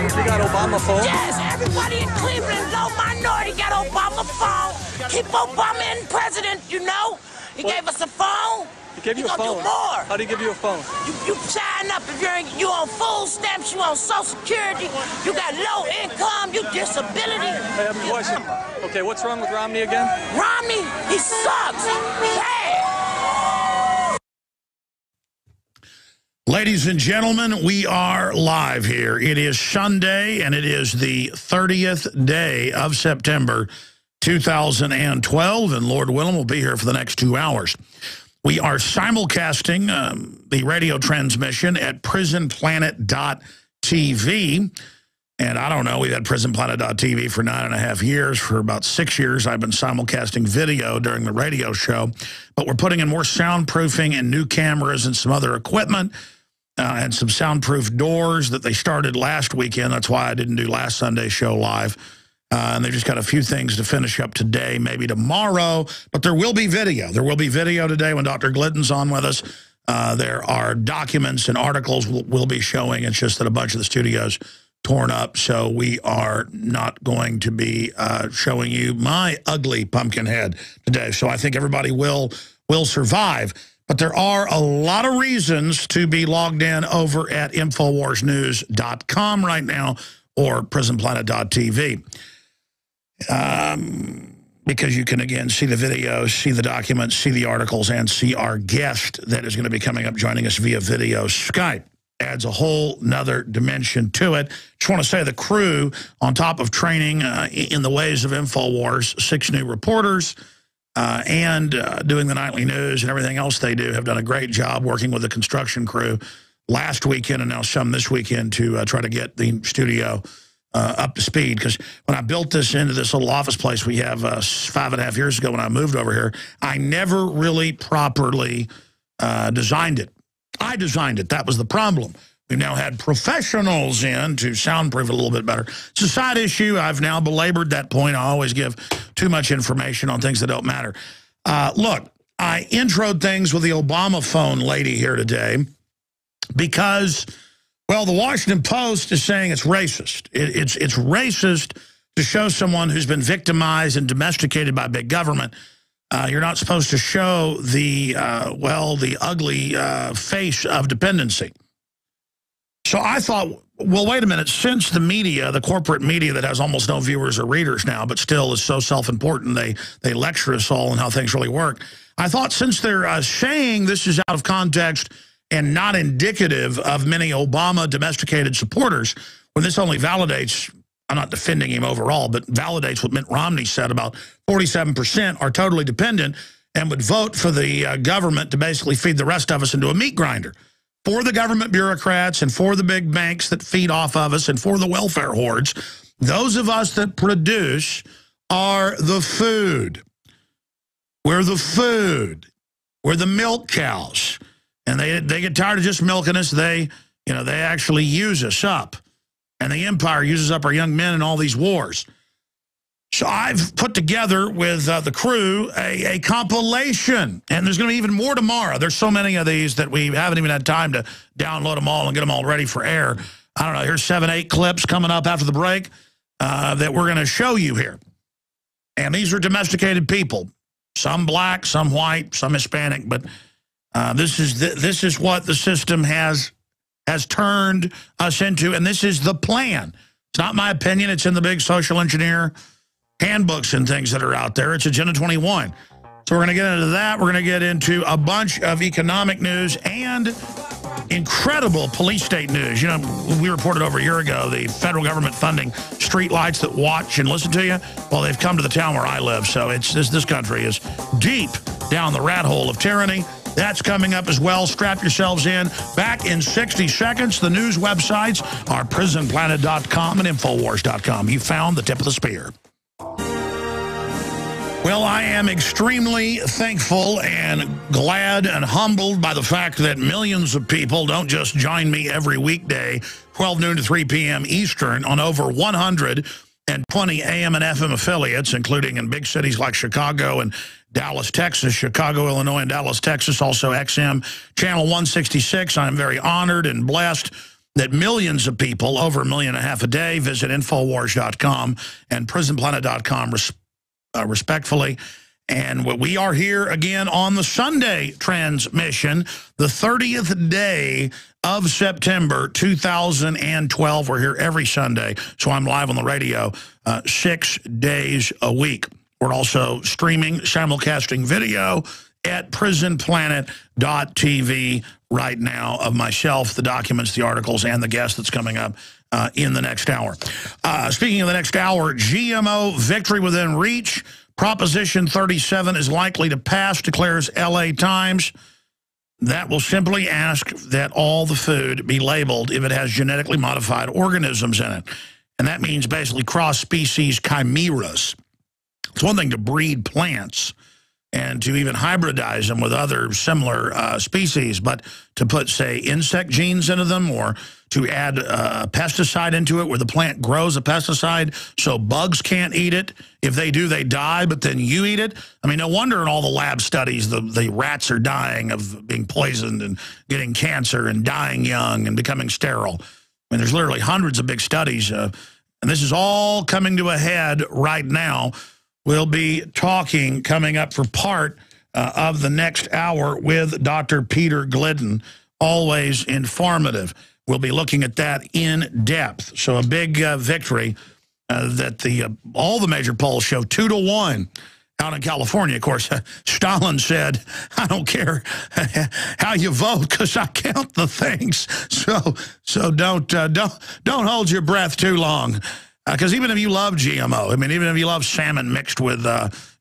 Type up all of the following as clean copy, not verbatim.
You got Obama phone? Yes, everybody in Cleveland, low minority, got Obama phone. Keep Obama in president, you know. He gave us a phone. He gave you a phone? Do more. How did he give you a phone? You sign up if you on food stamps, you on Social Security, you got low income, you disability. I have a question. Okay, what's wrong with Romney again? Romney, he sucks. Bad. Ladies and gentlemen, we are live here. It is Sunday, and it is the 30th day of September 2012, and Lord willing, we'll be here for the next 2 hours. We are simulcasting the radio transmission at prisonplanet.tv. And I don't know, we've had prisonplanet.tv for 9.5 years. For about 6 years, I've been simulcasting video during the radio show. But we're putting in more soundproofing and new cameras and some other equipment and some soundproof doors that they started last weekend. That's why I didn't do last Sunday's show live. And they just got a few things to finish up today, maybe tomorrow. But there will be video. There will be video today when Dr. Glidden's on with us. There are documents and articles we'll be showing. It's just that a bunch of the studio's torn up, so we are not going to be showing you my ugly pumpkin head today. So I think everybody will survive. But there are a lot of reasons to be logged in over at InfoWarsNews.com right now or prisonplanet.tv. Because you can, again, see the videos, see the documents, see the articles, and see our guest that is going to be coming up joining us via video Skype. Adds a whole nother dimension to it. Just want to say the crew, on top of training in the ways of InfoWars, 6 new reporters, and doing the nightly news and everything else they do, have done a great job working with the construction crew last weekend and now some this weekend to try to get the studio up to speed. Because when I built this into this little office place we have 5.5 years ago when I moved over here, I never really properly designed it. I designed it. That was the problem. We've now had professionals in to soundproof it a little bit better. It's a side issue. I've now belabored that point. I always give too much information on things that don't matter. Look, I introed things with the Obama phone lady here today because, well, the Washington Post is saying it's racist. It's racist to show someone who's been victimized and domesticated by big government. You're not supposed to show the, well, the ugly face of dependency. So I thought, well, wait a minute. Since the media, the corporate media that has almost no viewers or readers now, but still is so self-important, they lecture us all on how things really work. I thought since they're saying this is out of context and not indicative of many Obama domesticated supporters, when this only validates, I'm not defending him overall, but validates what Mitt Romney said about 47% are totally dependent and would vote for the government to basically feed the rest of us into a meat grinder. For the government bureaucrats and for the big banks that feed off of us and for the welfare hordes, those of us that produce are the food. We're the food. We're the milk cows. And they get tired of just milking us. They actually use us up. And the empire uses up our young men in all these wars. So I've put together with the crew a compilation. And there's going to be even more tomorrow. There's so many of these that we haven't even had time to download them all and get them all ready for air. I don't know, here's 7, 8 clips coming up after the break that we're going to show you here. And these are domesticated people. Some black, some white, some Hispanic. But this is what the system has turned us into, and this is the plan. It's not my opinion. It's in the big social engineer handbooks and things that are out there. It's Agenda 21. So we're going to get into that. We're going to get into a bunch of economic news and incredible police state news. You know, we reported over a year ago the federal government funding street lights that watch and listen to you. Well, they've come to the town where I live, so this country is deep down the rat hole of tyranny. That's coming up as well. Strap yourselves in. Back in 60 seconds. The news websites are prisonplanet.com and infowars.com. You found the tip of the spear. Well, I am extremely thankful and glad and humbled by the fact that millions of people don't just join me every weekday, 12 noon to 3 p.m. Eastern, on over 120 AM and FM affiliates, including in big cities like Chicago and Dallas, Texas, Chicago, Illinois, and Dallas, Texas, also XM, Channel 166. I'm very honored and blessed that millions of people, over 1.5 million a day, visit Infowars.com and PrisonPlanet.com respectfully. And we are here again on the Sunday transmission, the 30th day of September 2012. We're here every Sunday, so I'm live on the radio 6 days a week. We're also streaming, simulcasting video at prisonplanet.tv right now of myself, the documents, the articles, and the guest that's coming up in the next hour. Speaking of the next hour, GMO victory within reach. Proposition 37 is likely to pass, declares LA Times. That will simply ask that all the food be labeled if it has genetically modified organisms in it. And that means basically cross-species chimeras. It's one thing to breed plants and to even hybridize them with other similar species, but to put, say, insect genes into them or to add a pesticide into it where the plant grows a pesticide so bugs can't eat it. If they do, they die, but then you eat it. I mean, no wonder in all the lab studies the rats are dying of being poisoned and getting cancer and dying young and becoming sterile. I mean, there's literally hundreds of big studies, and this is all coming to a head right now. We'll be talking coming up for part of the next hour with Dr. Peter Glidden, always informative. We'll be looking at that in depth. So a big victory that all the major polls show 2-1 out in California. Of course, Stalin said, I don't care how you vote because I count the things. So don't hold your breath too long. Because even if you love GMO, I mean, even if you love salmon mixed with,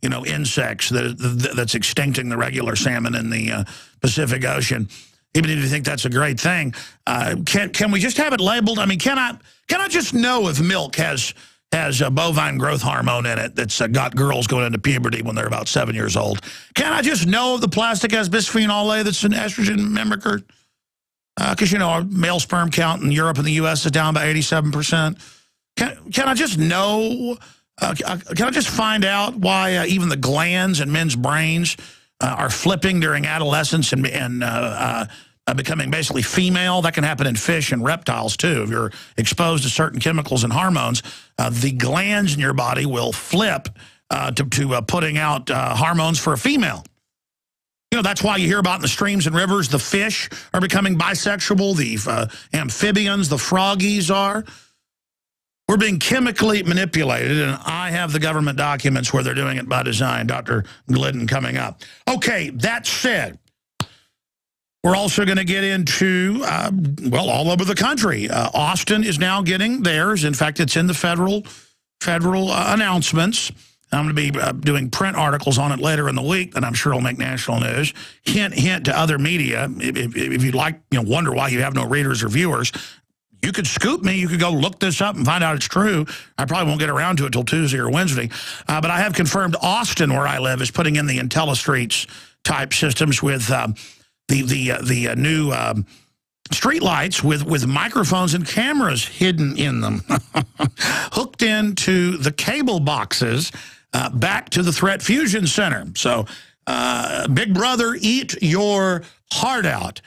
insects that's extincting the regular salmon in the Pacific Ocean, even if you think that's a great thing, can we just have it labeled? I mean, can I just know if milk has a bovine growth hormone in it that's got girls going into puberty when they're about 7 years old? Can I just know if the plastic has bisphenol A that's an estrogen mimicker? Because, our male sperm count in Europe and the U.S. is down by 87%. Can I just know, can I just find out why even the glands in men's brains are flipping during adolescence and becoming basically female? That can happen in fish and reptiles, too. If you're exposed to certain chemicals and hormones, the glands in your body will flip to putting out hormones for a female. That's why you hear about in the streams and rivers, the fish are becoming bisexual, the amphibians, the froggies are. We're being chemically manipulated, and I have the government documents where they're doing it by design. Dr. Glidden coming up. Okay, that said, we're also going to get into, all over the country. Austin is now getting theirs. In fact, it's in the federal announcements. I'm going to be doing print articles on it later in the week, and I'm sure it'll make national news. Hint, hint to other media. If you'd like, wonder why you have no readers or viewers, you could scoop me. You could go look this up and find out it's true. I probably won't get around to it until Tuesday or Wednesday. But I have confirmed Austin, where I live, is putting in the IntelliStreets type systems with the new street lights with microphones and cameras hidden in them, hooked into the cable boxes back to the Threat Fusion Center. So, Big Brother, eat your heart out.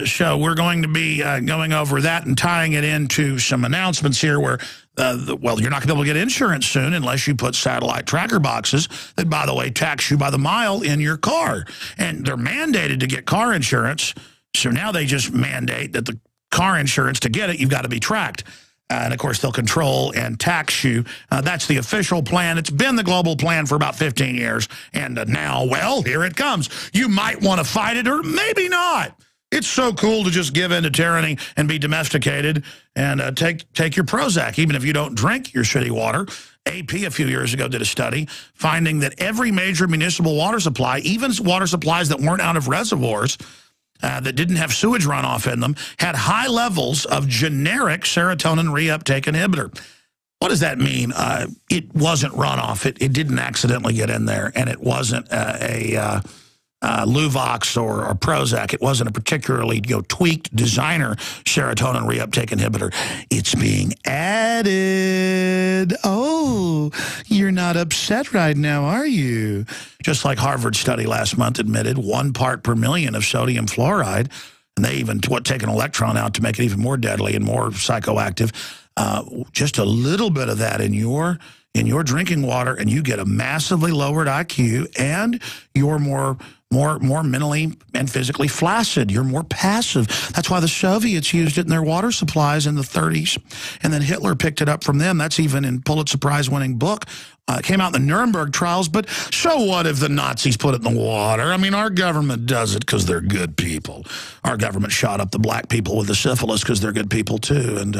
So we're going to be going over that and tying it into some announcements here where, you're not going to be able to get insurance soon unless you put satellite tracker boxes that, by the way, tax you by the mile in your car. And they're mandated to get car insurance. So now they just mandate that the car insurance, to get it, you've got to be tracked. And, of course, they'll control and tax you. That's the official plan. It's been the global plan for about 15 years. And now, well, here it comes. You might want to fight it or maybe not. It's so cool to just give in to tyranny and be domesticated and take your Prozac, even if you don't drink your shitty water. AP a few years ago did a study finding that every major municipal water supply, even water supplies that weren't out of reservoirs, that didn't have sewage runoff in them, had high levels of generic serotonin reuptake inhibitor. What does that mean? It wasn't runoff. It didn't accidentally get in there, and it wasn't Luvox or Prozac. It wasn't a particularly tweaked designer serotonin reuptake inhibitor. It's being added. Oh, you're not upset right now, are you? Just like Harvard study last month admitted, 1 part per million of sodium fluoride and they even take an electron out to make it even more deadly and more psychoactive. Just a little bit of that in your drinking water, and you get a massively lowered IQ, and you're more mentally and physically flaccid. You're more passive. That's why the Soviets used it in their water supplies in the 30s, and then Hitler picked it up from them. That's even in Pulitzer Prize-winning book. It came out in the Nuremberg trials, but so what if the Nazis put it in the water? I mean, our government does it because they're good people. Our government shot up the black people with the syphilis because they're good people too, and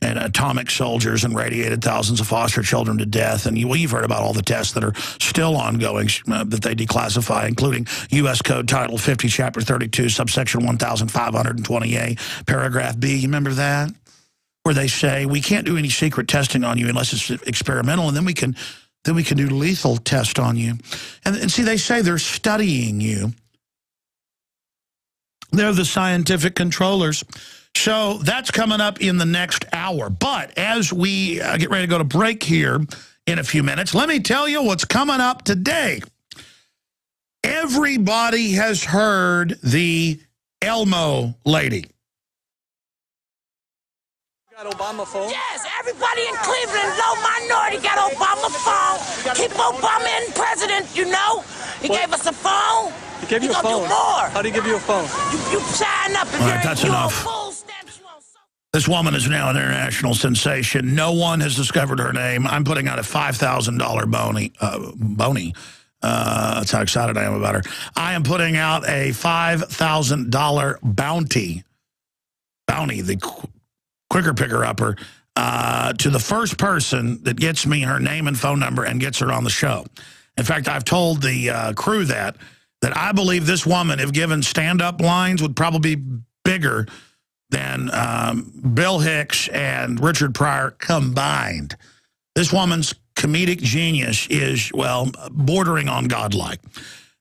atomic soldiers and radiated thousands of foster children to death. And you've heard about all the tests that are still ongoing that they declassify, including U.S. Code Title 50, Chapter 32, subsection 1520A, paragraph B. You remember that? Where they say, we can't do any secret testing on you unless it's experimental, and then we can do lethal test on you. And see, they say they're studying you. They're the scientific controllers. So that's coming up in the next hour. But as we get ready to go to break here in a few minutes, let me tell you what's coming up today. Everybody has heard the Elmo lady. Got Obama phone? Yes, everybody in Cleveland, low minority, got Obama phone. Keep Obama in president, you know. He gave us a phone. He gave you a phone? Do more. How do you give you a phone? You sign up. All right, that's enough. This woman is now an international sensation. No one has discovered her name. I'm putting out a $5,000 bony. That's how excited I am about her. I am putting out a $5,000 bounty, the quicker picker-upper, to the first person that gets me her name and phone number and gets her on the show. In fact, I've told the crew that I believe this woman, if given stand-up lines, would probably be bigger than Bill Hicks and Richard Pryor combined. This woman's comedic genius is, well, bordering on godlike.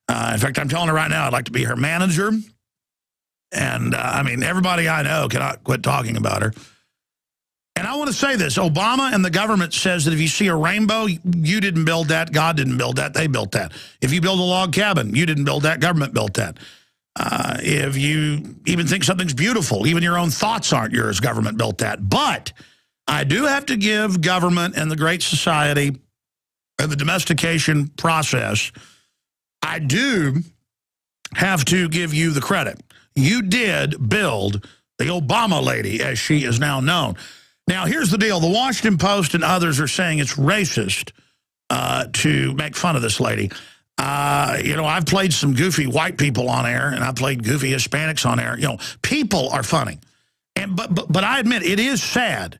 In fact, I'm telling her right now I'd like to be her manager. And, I mean, everybody I know cannot quit talking about her. And I want to say this. Obama and the government says that if you see a rainbow, you didn't build that, God didn't build that, they built that. If you build a log cabin, you didn't build that, government built that. If you even think something's beautiful, even your own thoughts aren't yours, government built that. But I do have to give government and the Great Society and the domestication process, I do have to give you the credit. You did build the Obama lady, as she is now known. Now, here's the deal. The Washington Post and others are saying it's racist to make fun of this lady. You know, I've played some goofy white people on air, and I've played goofy Hispanics on air. You know, people are funny. But I admit, it is sad.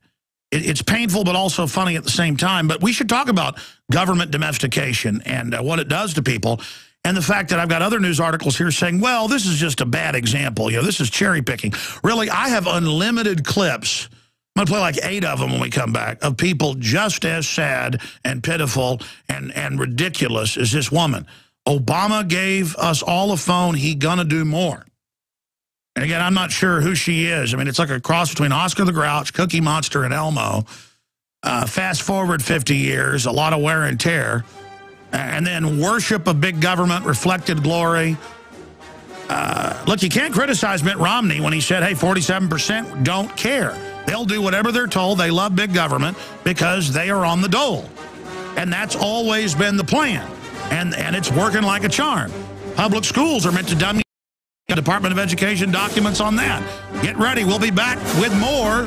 It's painful, but also funny at the same time. But we should talk about government domestication and what it does to people. And the fact that I've got other news articles here saying, well, this is just a bad example. You know, this is cherry picking. Really, I have unlimited clips. I'm going to play like 8 of them when we come back, of people just as sad and pitiful and ridiculous as this woman. Obama gave us all a phone. He going to do more. And again, I'm not sure who she is. I mean, it's like a cross between Oscar the Grouch, Cookie Monster, and Elmo. Fast forward 50 years, a lot of wear and tear. And then worship of big government, reflected glory. Look, you can't criticize Mitt Romney when he said, hey, 47% don't care. They'll do whatever they're told. They love big government because they are on the dole. And that's always been the plan. And it's working like a charm. Public schools are meant to dumb you. The Department of Education documents on that. Get ready. We'll be back with more.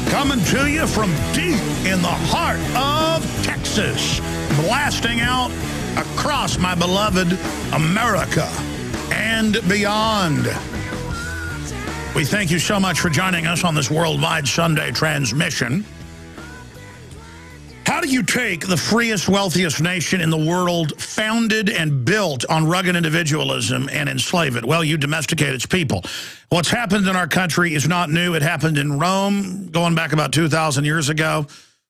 Coming to you from deep in the heart of Texas. Blasting out across my beloved America and beyond. We thank you so much for joining us on this worldwide Sunday transmission. How do you take the freest, wealthiest nation in the world, founded and built on rugged individualism, and enslave it? Well, you domesticate its people. What's happened in our country is not new. It happened in Rome going back about 2,000 years ago.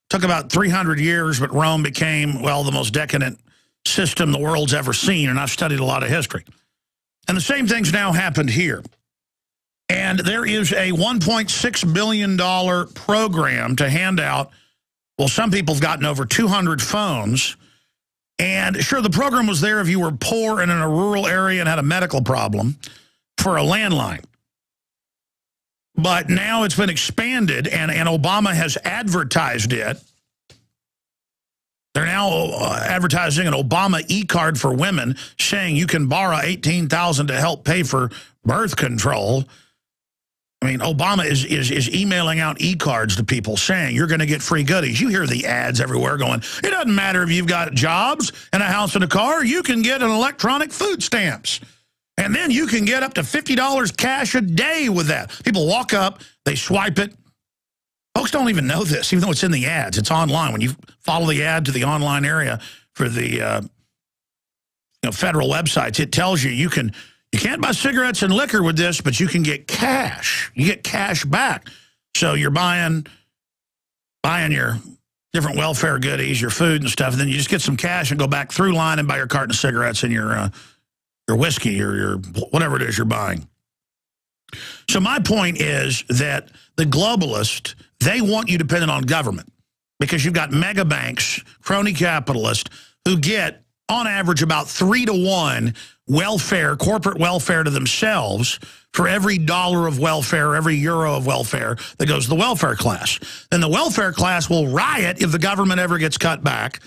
Took about 300 years, but Rome became, well, the most decadent system the world's ever seen, and I've studied a lot of history. And the same thing's now happened here. And there is a $1.6 billion program to hand out, well, some people have gotten over 200 phones And sure, the program was there if you were poor and in a rural area and had a medical problem for a landline. But now it's been expanded, and Obama has advertised it. They're now advertising an Obama e-card for women, saying you can borrow $18,000 to help pay for birth control. I mean, Obama is emailing out e-cards to people saying you're going to get free goodies. You hear the ads everywhere going, it doesn't matter if you've got jobs and a house and a car, you can get an electronic food stamps. And then you can get up to $50 cash a day with that. People walk up, they swipe it. Folks don't even know this, even though it's in the ads. It's online. When you follow the ad to the online area for the federal websites, it tells you you can't buy cigarettes and liquor with this, but you can get cash. You get cash back. So you're buying your different welfare goodies, your food and stuff, and then you just get some cash and go back through line and buy your carton of cigarettes and your whiskey or your whatever it is you're buying. So my point is that the globalists, they want you dependent on government because you've got mega banks, crony capitalists, who get, on average, about 3 to 1 welfare, corporate welfare to themselves for every dollar of welfare, every euro of welfare that goes to the welfare class. Then the welfare class will riot if the government ever gets cut back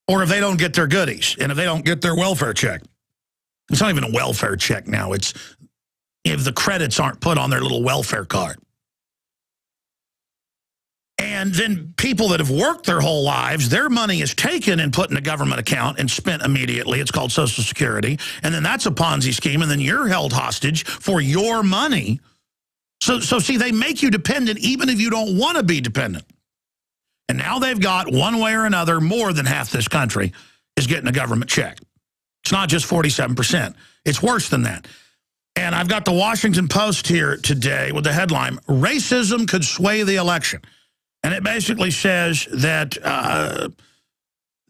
or if they don't get their goodies and if they don't get their welfare check. It's not even a welfare check now. It's if the credits aren't put on their little welfare card. And then people that have worked their whole lives, their money is taken and put in a government account and spent immediately. It's called Social Security. And then that's a Ponzi scheme. And then you're held hostage for your money. So see, they make you dependent even if you don't want to be dependent. And now they've got, one way or another, more than half this country is getting a government check. It's not just 47%. It's worse than that. And I've got the Washington Post here today with the headline, Racism Could Sway the Election. And it basically says that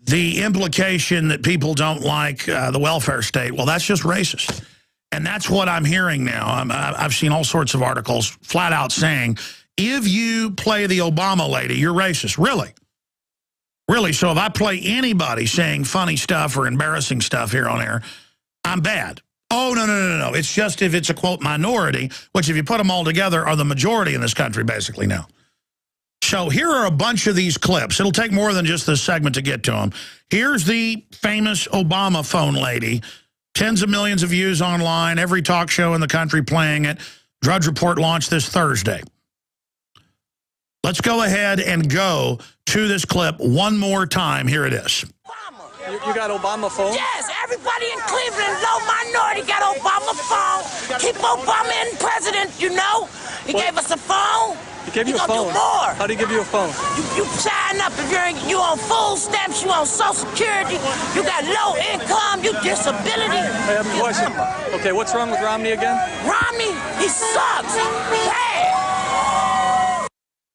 the implication that people don't like the welfare state, well, that's just racist. And that's what I'm hearing now. I've seen all sorts of articles flat out saying, if you play the Obama lady, you're racist. Really? Really? So if I play anybody saying funny stuff or embarrassing stuff here on air, I'm bad. Oh, no. It's just if it's a, quote, minority, which if you put them all together are the majority in this country, basically now. So here are a bunch of these clips. It'll take more than just this segment to get to them. Here's the famous Obama phone lady. Tens of millions of views online. Every talk show in the country playing it. Drudge Report launched this Thursday. Let's go ahead and go to this clip one more time. Here it is. You got Obama phone? Yes, everybody in Cleveland, low minority, got Obama phone. Keep Obama in president, you know. He gave us a phone. He gave you a phone? Do more. How do he give you a phone? You sign up if you on food stamps, you on Social Security, you got low income, you disability. I have a question. Okay, what's wrong with Romney again? Romney, he sucks. Bad.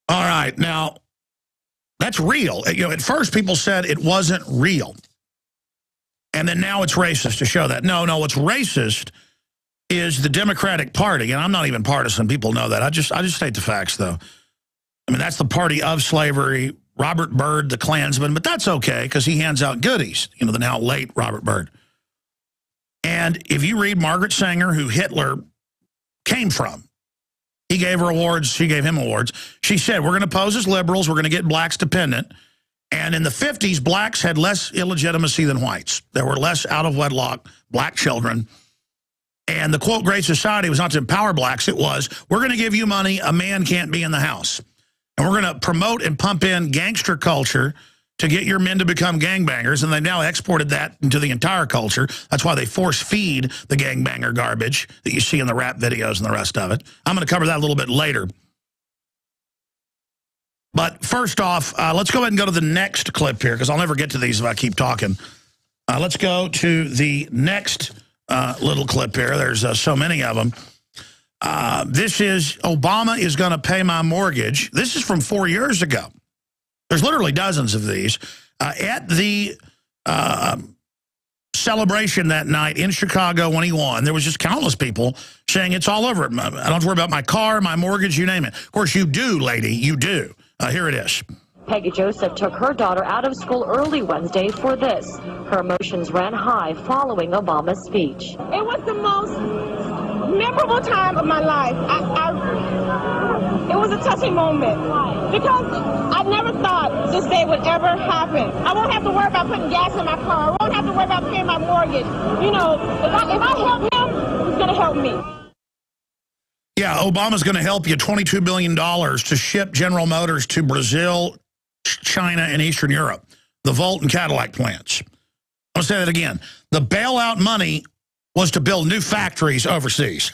All right, now, that's real. You know, at first people said it wasn't real. And then now it's racist to show that. No, what's racist is the Democratic Party, and I'm not even partisan. People know that. I just state the facts, though. I mean, that's the party of slavery, Robert Byrd, the Klansman, but that's okay because he hands out goodies, you know, the now late Robert Byrd. And if you read Margaret Sanger, who Hitler came from, he gave her awards, she gave him awards. She said, we're going to pose as liberals, we're going to get blacks dependent. And in the 50s, blacks had less illegitimacy than whites. There were less out-of-wedlock black children. And the, quote, Great Society was not to empower blacks. It was, we're going to give you money, a man can't be in the house. And we're going to promote and pump in gangster culture to get your men to become gangbangers. And they've now exported that into the entire culture. That's why they force feed the gangbanger garbage that you see in the rap videos and the rest of it. I'm going to cover that a little bit later. But first off, let's go ahead and go to the next clip here, because I'll never get to these if I keep talking. Let's go to the next little clip here. There's so many of them. This is Obama is going to pay my mortgage. This is from 4 years ago. There's literally dozens of these. At the celebration that night in Chicago when he won, there was just countless people saying it's all over. I don't have to worry about my car, my mortgage, you name it. Of course, you do, lady, you do. Here it is. Peggy Joseph took her daughter out of school early Wednesday for this. Her emotions ran high following Obama's speech. It was the most memorable time of my life. It was a touching moment because I never thought this day would ever happen. I won't have to worry about putting gas in my car. I won't have to worry about paying my mortgage. You know, if I help him, he's going to help me. Yeah, Obama's going to help you $22 billion to ship General Motors to Brazil, China, and Eastern Europe. The Volt and Cadillac plants. I'll say that again. The bailout money was to build new factories overseas.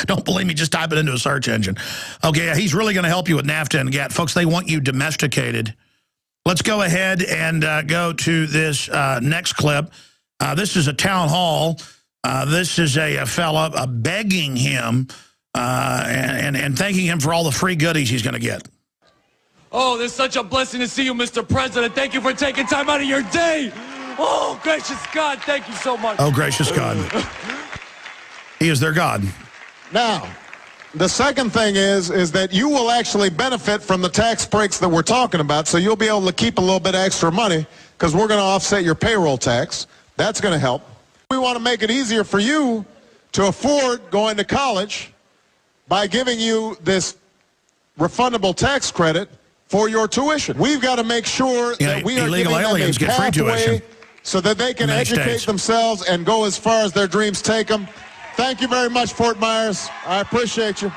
Don't believe me, just type it into a search engine. Okay, yeah, he's really going to help you with NAFTA and GATT. Folks, they want you domesticated. Let's go ahead and go to this next clip. This is a town hall. This is a fella begging him and thanking him for all the free goodies he's going to get. Oh, it's such a blessing to see you, Mr. President. Thank you for taking time out of your day. Oh, gracious God, thank you so much. Oh, gracious God. He is their God. Now, the second thing is that you will actually benefit from the tax breaks that we're talking about, so you'll be able to keep a little bit of extra money because we're going to offset your payroll tax. That's going to help. We want to make it easier for you to afford going to college by giving you this refundable tax credit for your tuition. We've got to make sure that we are illegal giving aliens them a get free pathway tuition so that they can educate States. themselves and go as far as their dreams take them. Thank you very much, Fort Myers. I appreciate you.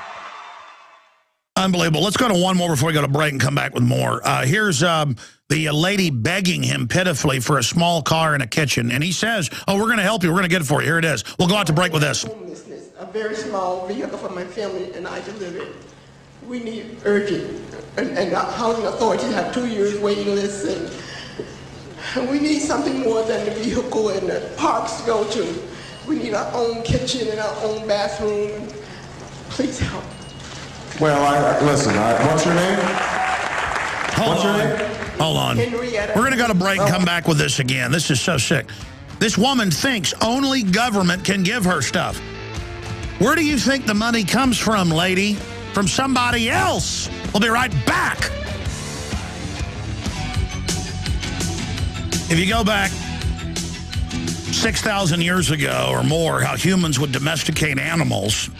Unbelievable. Let's go to one more before we go to break and come back with more. Here's the lady begging him pitifully for a small car and a kitchen. And he says, oh, we're going to help you. We're going to get it for you. Here it is. We'll go out to break with this. Homelessness, a very small vehicle for my family and I to live in. We need urgent, and the housing authorities have 2 years waiting lists, and we need something more than the vehicle and the parks to go to. We need our own kitchen and our own bathroom. Please help. Well, listen, what's your name? Hold on. We're going to go to break and come back with this again. This is so sick. This woman thinks only government can give her stuff. Where do you think the money comes from, lady? From somebody else. We'll be right back. If you go back 6,000 years ago or more, how humans would domesticate animals,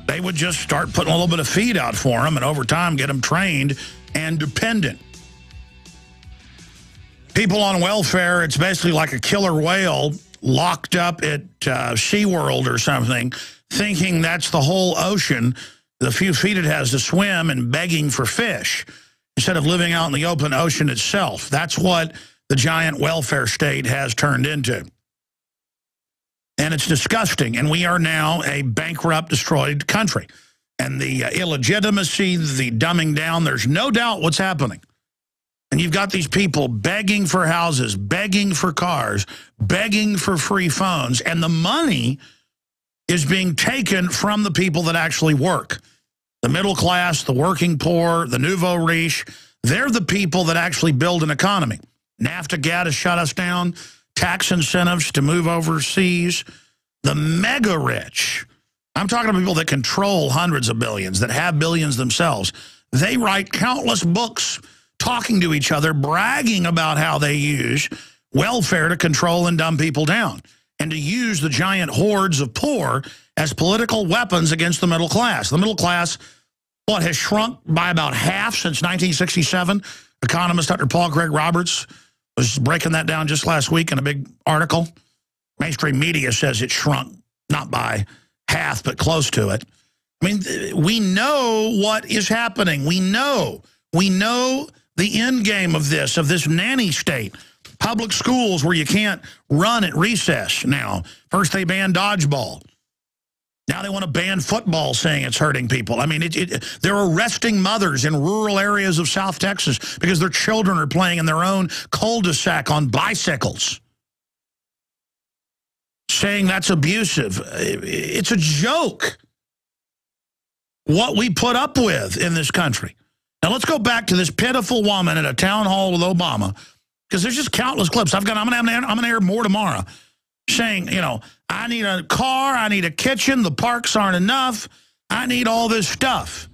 they would just start putting a little bit of feed out for them and over time get them trained and dependent. People on welfare, it's basically like a killer whale locked up at SeaWorld or something, thinking that's the whole ocean, the few feet it has to swim, and begging for fish instead of living out in the open ocean itself. That's what the giant welfare state has turned into. And it's disgusting. And we are now a bankrupt, destroyed country. And the illegitimacy, the dumbing down, there's no doubt what's happening. And you've got these people begging for houses, begging for cars, begging for free phones. And the money is being taken from the people that actually work. The middle class, the working poor, the nouveau riche, they're the people that actually build an economy. NAFTA, GATT has shut us down. Tax incentives to move overseas. The mega rich, I'm talking about people that control hundreds of billions, that have billions themselves. They write countless books talking to each other, bragging about how they use welfare to control and dumb people down, and to use the giant hordes of poor as political weapons against the middle class. The middle class, what, has shrunk by about half since 1967? Economist Dr. Paul Craig Roberts was breaking that down just last week in a big article. Mainstream media says it shrunk, not by half, but close to it. I mean, we know what is happening. We know the end game of this nanny state. Public schools where you can't run at recess now. First they banned dodgeball. Now they want to ban football, saying it's hurting people. I mean, they're arresting mothers in rural areas of South Texas because their children are playing in their own cul-de-sac on bicycles, saying that's abusive. It's a joke what we put up with in this country. Now let's go back to this pitiful woman at a town hall with Obama, because there's just countless clips. I'm going to air more tomorrow, saying, you know, I need a car, I need a kitchen, the parks aren't enough, I need all this stuff.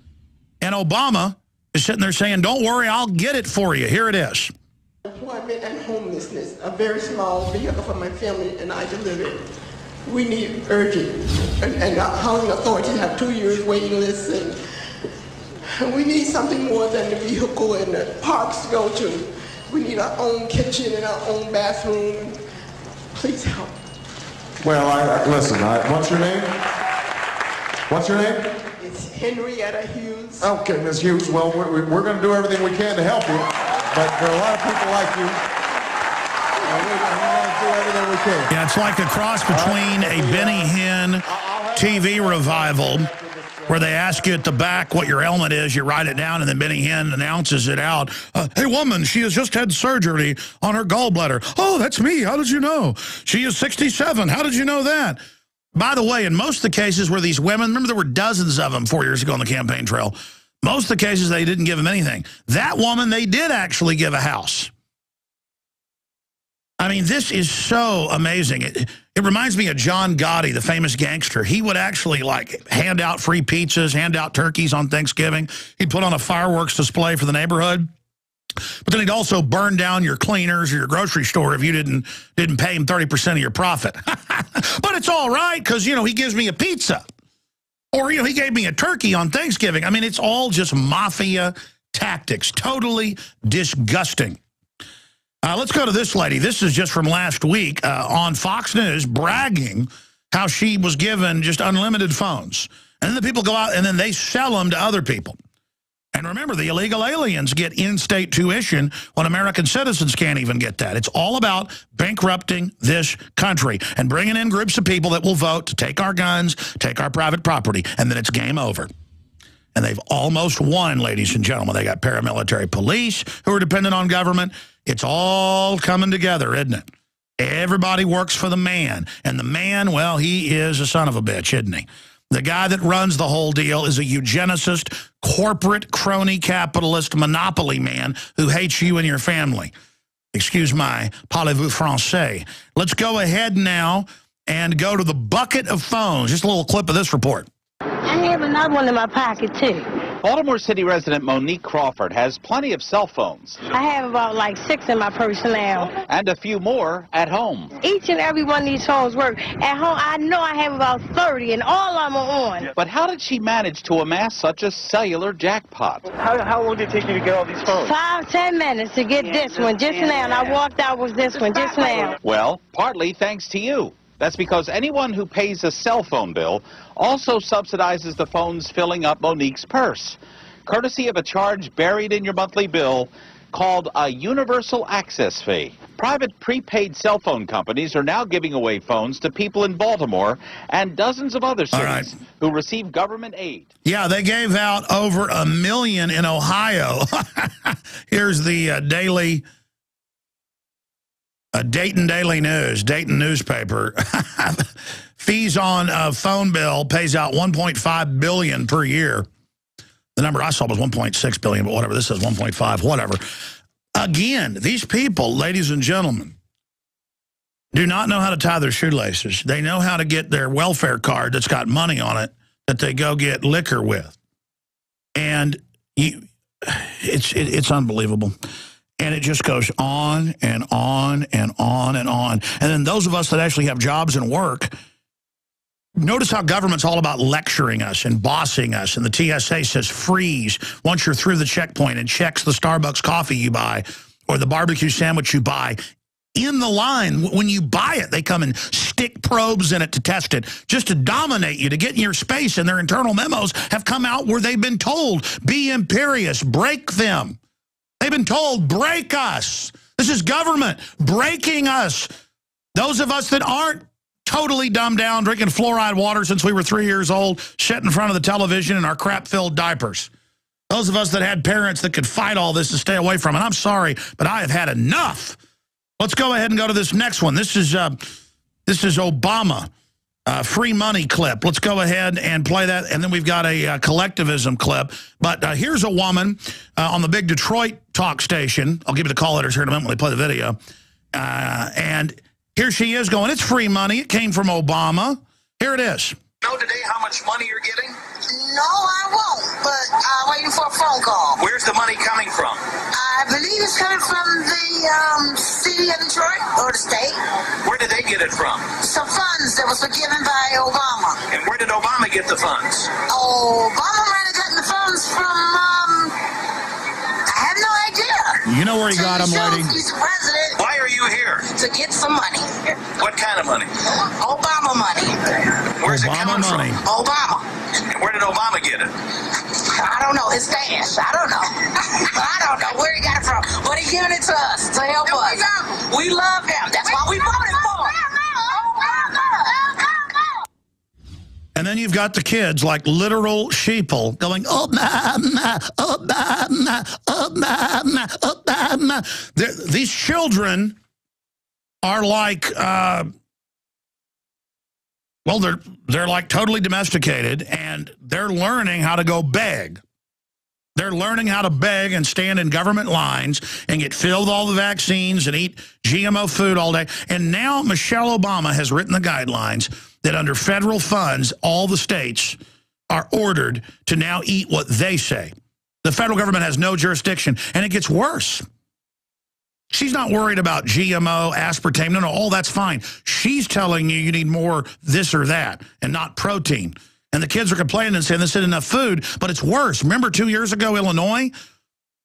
And Obama is sitting there saying, don't worry, I'll get it for you. Here it is. Employment and homelessness, a very small vehicle for my family and I to live in. We need urgent, and housing authorities have 2 years waiting lists, and we need something more than the vehicle and the parks to go to. We need our own kitchen and our own bathroom. Please help. Well, listen, what's your name? What's your name? It's Henrietta Hughes. Okay, Ms. Hughes, well, we're going to do everything we can to help you, but there are a lot of people like you. We're going to do everything we can. Yeah, it's like a cross between a Benny Hinn TV revival where they ask you at the back what your ailment is, you write it down, and then Benny Hinn announces it out. Hey, woman, she has just had surgery on her gallbladder. Oh, that's me. How did you know? She is 67. How did you know that? By the way, in most of the cases where these women, remember there were dozens of them 4 years ago on the campaign trail, most of the cases they didn't give them anything. That woman, they did actually give a house. I mean, this is so amazing. It reminds me of John Gotti, the famous gangster. He would actually, like, hand out free pizzas, hand out turkeys on Thanksgiving. He'd put on a fireworks display for the neighborhood. But then he'd also burn down your cleaners or your grocery store if you didn't pay him 30% of your profit. But it's all right because, you know, he gives me a pizza. Or, you know, he gave me a turkey on Thanksgiving. I mean, it's all just mafia tactics. Totally disgusting. Let's go to this lady. This is just from last week on Fox News bragging how she was given just unlimited phones. And then the people go out and then they sell them to other people. And remember, the illegal aliens get in-state tuition when American citizens can't even get that. It's all about bankrupting this country and bringing in groups of people that will vote to take our guns, take our private property, and then it's game over. And they've almost won, ladies and gentlemen. They got paramilitary police who are dependent on government. It's all coming together, isn't it? Everybody works for the man. And the man, well, he is a son of a bitch, isn't he? The guy that runs the whole deal is a eugenicist, corporate, crony, capitalist, monopoly man who hates you and your family. Excuse my parlez-vous français. Let's go ahead now and go to the bucket of phones. Just a little clip of this report. I have another one in my pocket, too. Baltimore City resident Monique Crawford has plenty of cell phones. I have about like 6 in my purse now. And a few more at home. Each and every one of these phones work. At home, I know I have about 30, and all of them are on. But how did she manage to amass such a cellular jackpot? How long did it take you to get all these phones? 5-10 minutes to get this one just now, and I walked out with this one just now. Well, partly thanks to you. That's because anyone who pays a cell phone bill also subsidizes the phones filling up Monique's purse, courtesy of a charge buried in your monthly bill called a universal access fee. Private prepaid cell phone companies are now giving away phones to people in Baltimore and dozens of other cities who receive government aid. Yeah, they gave out over 1 million in Ohio. Here's the Dayton Daily News, Dayton newspaper. Fees on a phone bill pays out $1.5 billion per year. The number I saw was $1.6 billion, but whatever. This says 1.5, whatever. Again, these people, ladies and gentlemen, do not know how to tie their shoelaces. They know how to get their welfare card that's got money on it that they go get liquor with. And it's unbelievable. And it just goes on and on and on and on. And then those of us that actually have jobs and work, notice how government's all about lecturing us and bossing us. And the TSA says freeze once you're through the checkpoint and checks the Starbucks coffee you buy or the barbecue sandwich you buy. In the line, when you buy it, they come and stick probes in it to test it, just to dominate you, to get in your space. And their internal memos have come out where they've been told, be imperious, break them. They've been told, break us. This is government breaking us. Those of us that aren't totally dumbed down, drinking fluoride water since we were 3 years old, sitting in front of the television in our crap-filled diapers. Those of us that had parents that could fight all this to stay away from it. I'm sorry, but I have had enough. Let's go ahead and go to this next one. This is Obama. Free money clip. Let's go ahead and play that. And then we've got a collectivism clip. But here's a woman on the big Detroit talk station. I'll give you the call letters here in a minute when they play the video. And here she is going, it's free money. It came from Obama. Here it is. Know today how much money you're getting? No, I won't, but I'm waiting for a phone call. Where's the It's coming from the city of Detroit, or the state. Where did they get it from? Some funds that was given by Obama. And where did Obama get the funds? Obama might have gotten the funds from, I have no idea. You know where he got them, lady? He's the president. Why are you here? To get some money. What kind of money? Obama money. Where's it Obama coming money. from? Obama. And where did Obama get it? I don't know. His stash. I don't know. I don't know where he got it from. But he giving it to us to help us. We love him. That's why we voted for him. And then you've got the kids, like literal sheeple, going, Obama, Obama, Obama, Obama. These children are like, well, they're like totally domesticated, and they're learning how to go beg. They're learning how to beg and stand in government lines and get filled with all the vaccines and eat GMO food all day. And now Michelle Obama has written the guidelines that under federal funds, all the states are ordered to now eat what they say. The federal government has no jurisdiction, and it gets worse. She's not worried about GMO, aspartame. No, all that's fine. She's telling you need more this or that and not protein. And the kids are complaining and saying this isn't enough food, but it's worse. Remember 2 years ago, Illinois,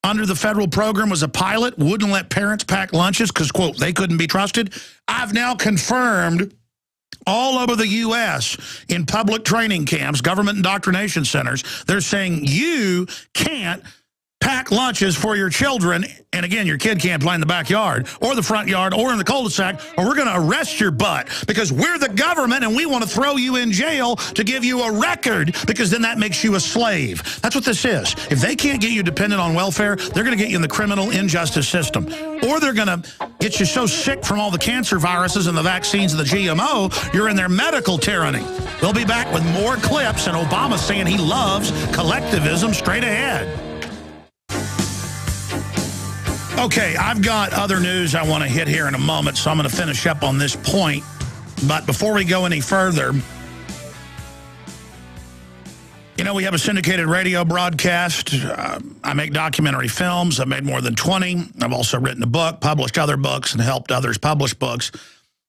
under the federal program, was a pilot, wouldn't let parents pack lunches because, quote, they couldn't be trusted. I've now confirmed all over the U.S. in public training camps, government indoctrination centers, they're saying you can't pack lunches for your children, and again, your kid can't play in the backyard or the front yard or in the cul-de-sac, or we're going to arrest your butt because we're the government and we want to throw you in jail to give you a record because then that makes you a slave. That's what this is. If they can't get you dependent on welfare, they're going to get you in the criminal injustice system. Or they're going to get you so sick from all the cancer viruses and the vaccines and the GMO, you're in their medical tyranny. We'll be back with more clips and Obama saying he loves collectivism straight ahead. Okay, I've got other news I want to hit here in a moment, so I'm going to finish up on this point. But before we go any further, you know, we have a syndicated radio broadcast. I make documentary films. I've made more than 20. I've also written a book, published other books, and helped others publish books.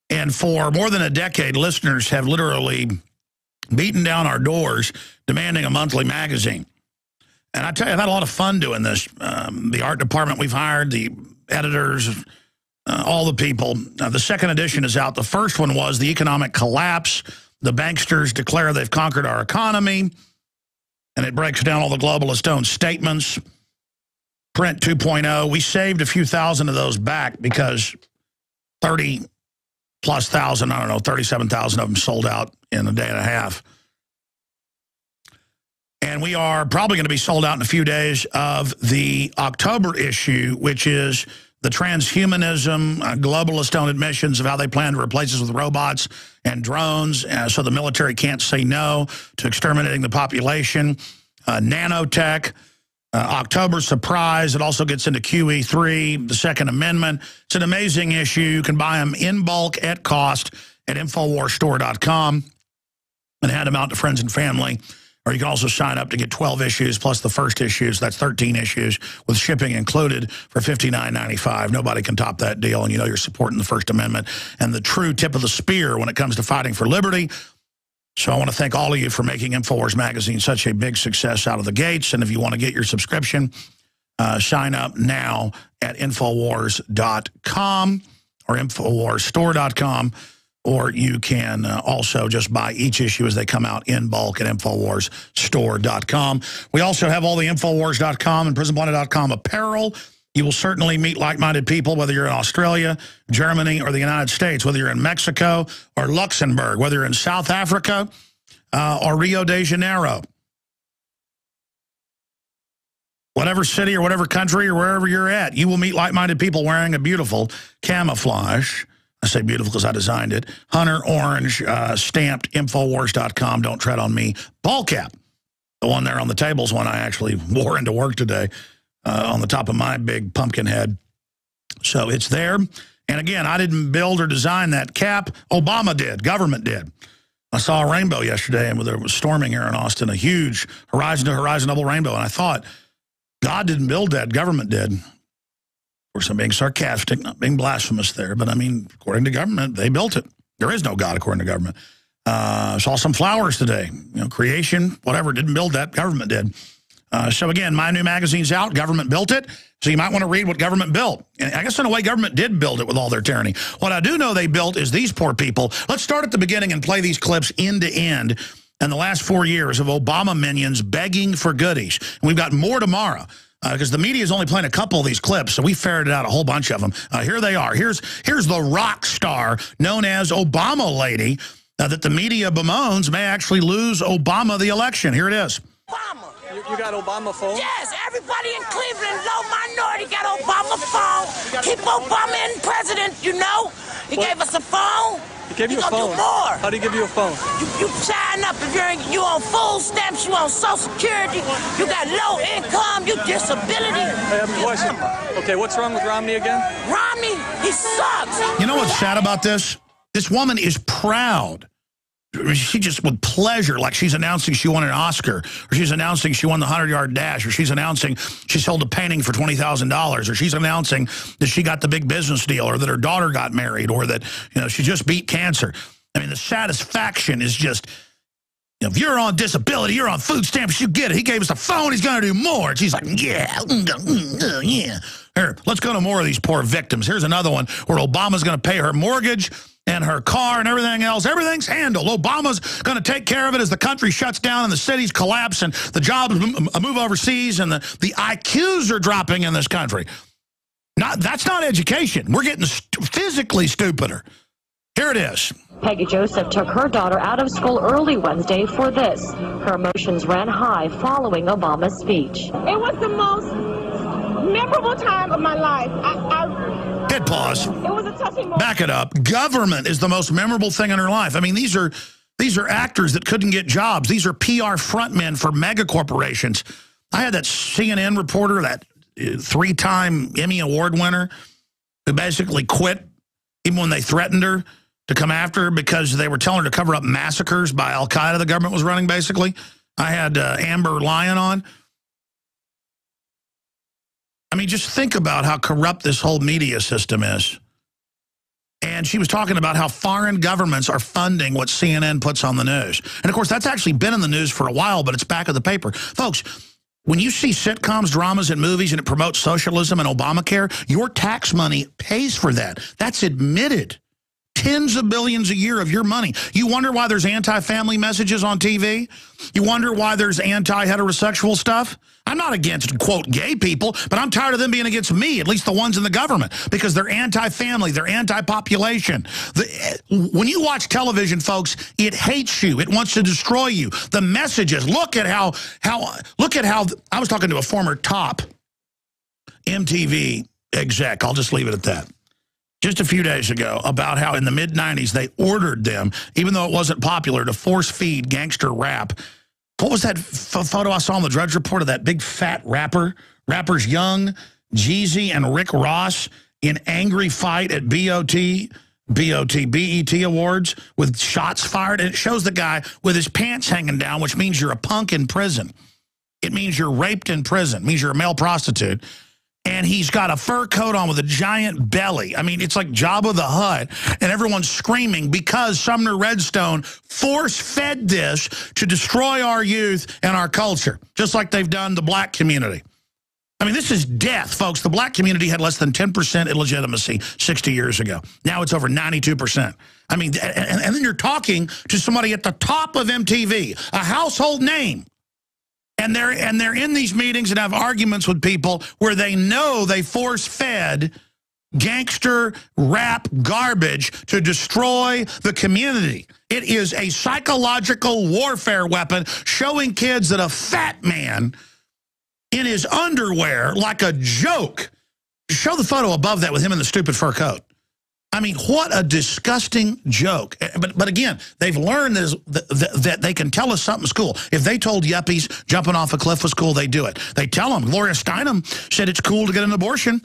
And for more than a decade, listeners have literally beaten down our doors demanding a monthly magazine. And I tell you, I've had a lot of fun doing this. The art department we've hired, the editors, all the people. The second edition is out. The first one was The Economic Collapse. The banksters declare they've conquered our economy. And it breaks down all the globalist owned statements. Print 2.0. We saved a few thousand of those back because 30+ thousand, I don't know, 37,000 of them sold out in a day and a half. And we are probably going to be sold out in a few days of the October issue, which is the transhumanism, globalist owned admissions of how they plan to replace us with robots and drones so the military can't say no to exterminating the population. Nanotech, October surprise. It also gets into QE3, the Second Amendment. It's an amazing issue. You can buy them in bulk at cost at InfoWarsStore.com and hand them out to friends and family. Or you can also sign up to get 12 issues plus the first issues. That's 13 issues with shipping included for $59.95. Nobody can top that deal, and you know you're supporting the First Amendment and the true tip of the spear when it comes to fighting for liberty. So I want to thank all of you for making InfoWars Magazine such a big success out of the gates. And if you want to get your subscription, sign up now at InfoWars.com or InfoWarsStore.com. Or you can also just buy each issue as they come out in bulk at InfoWarsStore.com. We also have all the InfoWars.com and PrisonPlanet.com apparel. You will certainly meet like-minded people, whether you're in Australia, Germany, or the United States, whether you're in Mexico or Luxembourg, whether you're in South Africa or Rio de Janeiro. Whatever city or whatever country or wherever you're at, you will meet like-minded people wearing a beautiful camouflage. I say beautiful because I designed it. Hunter Orange stamped Infowars.com. Don't tread on me. Ball cap. The one there on the table is one I actually wore into work today on the top of my big pumpkin head. So it's there. And again, I didn't build or design that cap. Obama did. Government did. I saw a rainbow yesterday, and there was storming here in Austin, a huge horizon-to-horizon double rainbow. And I thought, God didn't build that. Government did. course, I'm being sarcastic, not being blasphemous there, but I mean, according to government, they built it. There is no God according to government. Saw some flowers today. You know, creation, whatever, didn't build that. Government did. So again, my new magazine's out. Government built it. So you might want to read what government built. And I guess in a way, government did build it with all their tyranny. What I do know they built is these poor people. Let's start at the beginning and play these clips end to end in the last 4 years of Obama minions begging for goodies. And we've got more tomorrow. Because the media is only playing a couple of these clips, so we ferreted out a whole bunch of them. Here they are. Here's the rock star known as Obama Lady that the media bemoans may actually lose Obama the election. Here it is. Obama. You got Obama phone? Yes, everybody in Cleveland, low minority, got Obama phone. Keep Obama in president, you know. He gave us a phone. He gave you a phone? Do more. How'd he give you a phone? You sign up if you on food stamps, you on Social Security, you got low income, you disability. I have a question. Okay, what's wrong with Romney again? Romney, he sucks. You know what's sad about this? This woman is proud. She just with pleasure, like she's announcing she won an Oscar, or she's announcing she won the 100-yard dash, or she's announcing she sold a painting for $20,000, or she's announcing that she got the big business deal, or that her daughter got married, or that she just beat cancer. I mean, the satisfaction is just, if you're on disability, you're on food stamps, you get it. He gave us a phone, he's going to do more. And she's like, yeah. Here, let's go to more of these poor victims. Here's another one where Obama's going to pay her mortgage and her car and everything else. Everything's handled. Obama's going to take care of it as the country shuts down and the cities collapse and the jobs move overseas and the IQs are dropping in this country. That's not education. We're getting physically stupider. Here it is. Peggy Joseph took her daughter out of school early Wednesday for this. Her emotions ran high following Obama's speech. It was the most memorable time of my life. Hit pause. It was a touching moment. Back it up. Government is the most memorable thing in her life. I mean, these are actors that couldn't get jobs. These are PR frontmen for mega corporations. I had that CNN reporter, that 3-time Emmy Award winner, who basically quit even when they threatened her to come after her because they were telling her to cover up massacres by Al-Qaeda the government was running, basically. I had Amber Lyon on. I mean, just think about how corrupt this whole media system is. And she was talking about how foreign governments are funding what CNN puts on the news. And, of course, that's actually been in the news for a while, but it's back of the paper. Folks, when you see sitcoms, dramas, and movies, and it promotes socialism and Obamacare, your tax money pays for that. That's admitted. Tens of billions a year of your money. You wonder why there's anti-family messages on TV? You wonder why there's anti-heterosexual stuff? I'm not against, quote, gay people, but I'm tired of them being against me, at least the ones in the government, because they're anti-family, they're anti-population. When you watch television, folks, it hates you. It wants to destroy you. The messages, look at how I was talking to a former top MTV exec, I'll just leave it at that, just a few days ago, about how in the mid-90s they ordered them, even though it wasn't popular, to force-feed gangster rap. What was that photo I saw on the Drudge Report of that big fat rapper? Rappers Young, Jeezy, and Rick Ross in angry fight at BET Awards with shots fired. And it shows the guy with his pants hanging down, which means you're a punk in prison. It means you're raped in prison. It means you're a male prostitute. And he's got a fur coat on with a giant belly. I mean, it's like Jabba the Hutt. And everyone's screaming because Sumner Redstone force-fed this to destroy our youth and our culture, just like they've done the black community. I mean, this is death, folks. The black community had less than 10% illegitimacy 60 years ago. Now it's over 92%. I mean, and then you're talking to somebody at the top of MTV, a household name. And they're in these meetings and have arguments with people where they know they force-fed gangster rap garbage to destroy the community. It is a psychological warfare weapon showing kids that a fat man in his underwear, like a joke. Show the photo above that with him in the stupid fur coat. I mean, what a disgusting joke. But again, they've learned that they can tell us something cool. If they told yuppies jumping off a cliff was cool, they do it. They tell them. Gloria Steinem said it's cool to get an abortion.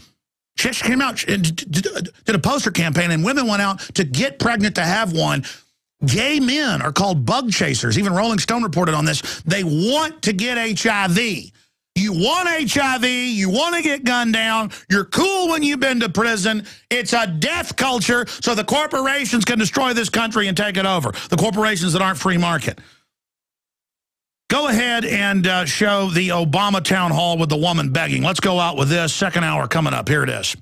She came out and did a poster campaign, and women went out to get pregnant to have one. Gay men are called bug chasers. Even Rolling Stone reported on this. They want to get HIV. You want HIV, you want to get gunned down, you're cool when you've been to prison. It's a death culture, so the corporations can destroy this country and take it over. The corporations that aren't free market. Go ahead and show the Obama town hall with the woman begging. Let's go out with this. Second hour coming up. Here it is.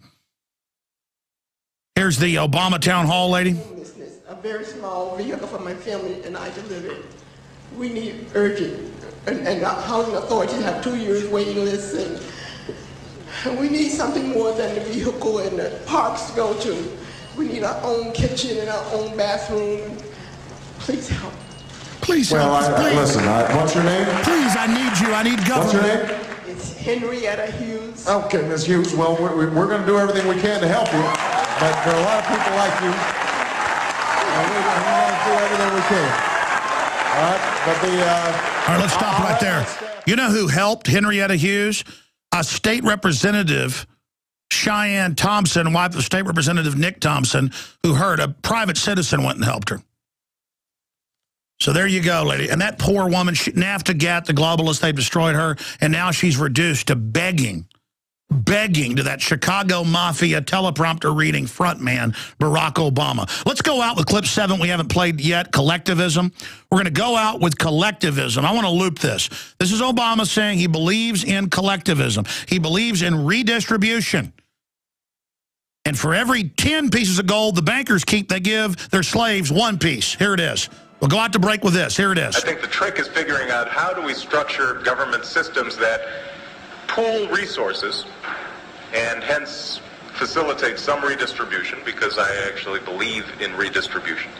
Here's the Obama town hall, lady. A very small vehicle for my family and I to live in. We need urgent, and the housing authorities have 2 years waiting lists, and we need something more than the vehicle and the parks to go to. We need our own kitchen and our own bathroom. Please help. Please help. Well, listen, what's your name? Please, I need you. I need government. What's your name? It's Henrietta Hughes. Okay, Ms. Hughes. Well, we're going to do everything we can to help you, but there are a lot of people like you. And we're going to do everything we can. All right, but all right, let's stop right there. You know who helped Henrietta Hughes? A state representative, Cheyenne Thompson, wife of State Representative Nick Thompson, who heard a private citizen went and helped her. So there you go, lady. And that poor woman, NAFTA gat, the globalists, they've destroyed her, and now she's reduced to begging to that Chicago Mafia teleprompter reading frontman, Barack Obama. Let's go out with clip 7 we haven't played yet, collectivism. We're going to go out with collectivism. I want to loop this. This is Obama saying he believes in collectivism. He believes in redistribution. And for every 10 pieces of gold the bankers keep, they give their slaves 1 piece. Here it is. We'll go out to break with this. Here it is. I think the trick is figuring out how do we structure government systems that pool resources and hence facilitate some redistribution, because I actually believe in redistribution,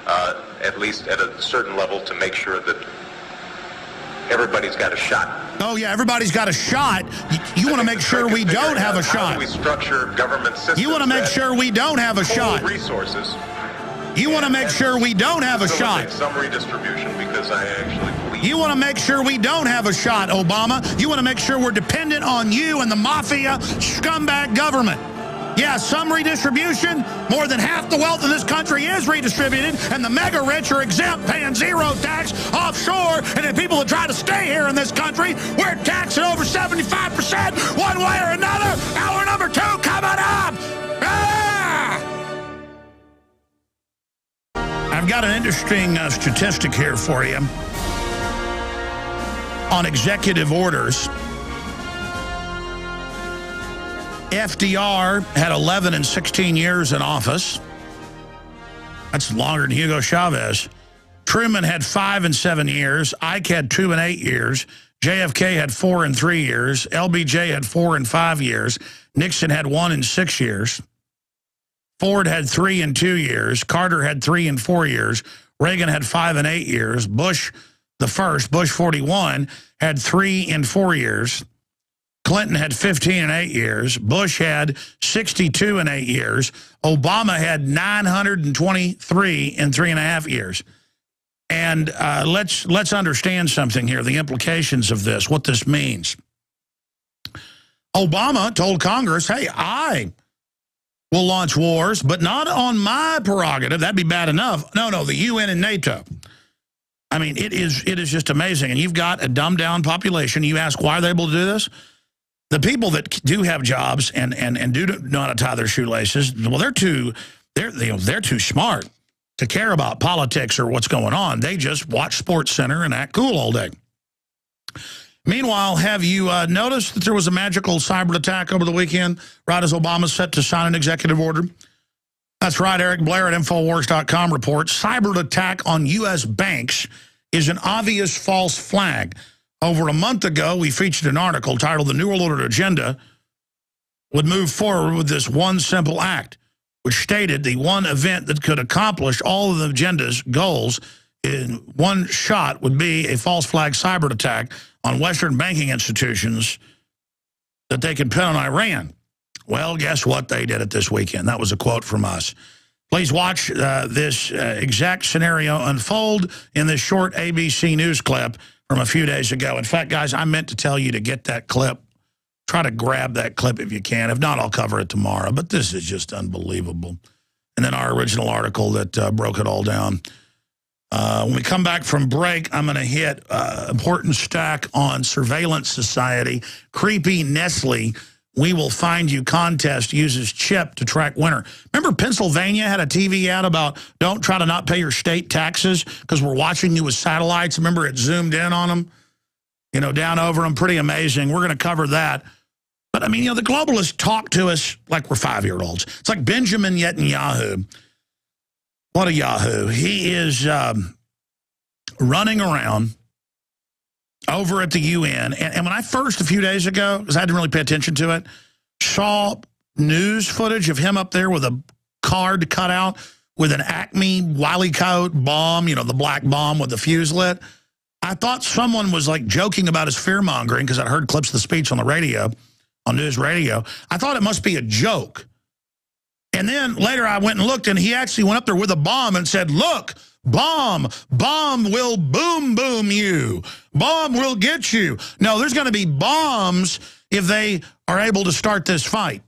at least at a certain level, to make sure that everybody's got a shot. Oh, yeah, everybody's got a shot. You want to make sure we don't have a shot. How do we structure government systems? You want to make sure we don't have a shot. Resources. You want to make sure we don't have a shot. Some redistribution, because I actually believe. You want to make sure we don't have a shot, Obama. You want to make sure we're dependent on you and the mafia scumbag government. Yeah, some redistribution. More than half the wealth in this country is redistributed, and the mega rich are exempt, paying 0 tax offshore, and the people that try to stay here in this country, we're taxing over 75% one way or another. Hour number 2 coming up. I've got an interesting statistic here for you on executive orders. FDR had 11 and 16 years in office. That's longer than Hugo Chavez. Truman had 5 and 7 years. Ike had 2 and 8 years. JFK had 4 and 3 years. LBJ had 4 and 5 years. Nixon had 1 and 6 years. Ford had 3 and 2 years. Carter had 3 and 4 years. Reagan had 5 and 8 years. Bush, the first, Bush 41, had 3 and 4 years. Clinton had 15 and 8 years. Bush had 62 and 8 years. Obama had 923 and 3.5 years. And let's understand something here, the implications of this, what this means. Obama told Congress, hey, I will launch wars, but not on my prerogative. That'd be bad enough. No, the UN and NATO. I mean, it is just amazing. And you've got a dumbed-down population. You ask why they're able to do this? The people that do have jobs and do know how to tie their shoelaces, well, they're too smart to care about politics or what's going on. They just watch Sports Center and act cool all day. Meanwhile, have you noticed that there was a magical cyber attack over the weekend, right as Obama's set to sign an executive order? That's right, Eric Blair at Infowars.com reports, cyber attack on U.S. banks is an obvious false flag. Over a month ago, we featured an article titled The New World Order Agenda would move forward with this one simple act, which stated the one event that could accomplish all of the agenda's goals in one shot would be a false flag cyber attack on Western banking institutions that they could pin on Iran. Well, guess what they did it this weekend? That was a quote from us. Please watch this exact scenario unfold in this short ABC News clip from a few days ago. In fact, guys, I meant to tell you to get that clip. Try to grab that clip if you can. If not, I'll cover it tomorrow. But this is just unbelievable. And then our original article that broke it all down. When we come back from break, I'm going to hit important stack on surveillance society. Creepy Nestle, we will find you contest uses chip to track winner. Remember Pennsylvania had a TV ad about don't try to not pay your state taxes because we're watching you with satellites. Remember it zoomed in on them, you know, down over them. Pretty amazing. We're going to cover that. But, I mean, you know, the globalists talk to us like we're 5-year-olds. It's like Benjamin Netanyahu. What a Yahoo. He is running around over at the UN. And when I first, a few days ago, because I didn't really pay attention to it, saw news footage of him up there with a card cut out with an Acme Wiley coat bomb, you know, the black bomb with the fuse lit. I thought someone was like joking about his fear-mongering because I'd heard clips of the speech on the radio, on news radio. I thought it must be a joke. And then later I went and looked, and he actually went up there with a bomb and said, look, bomb will boom you. Bomb will get you. No, there's going to be bombs if they are able to start this fight.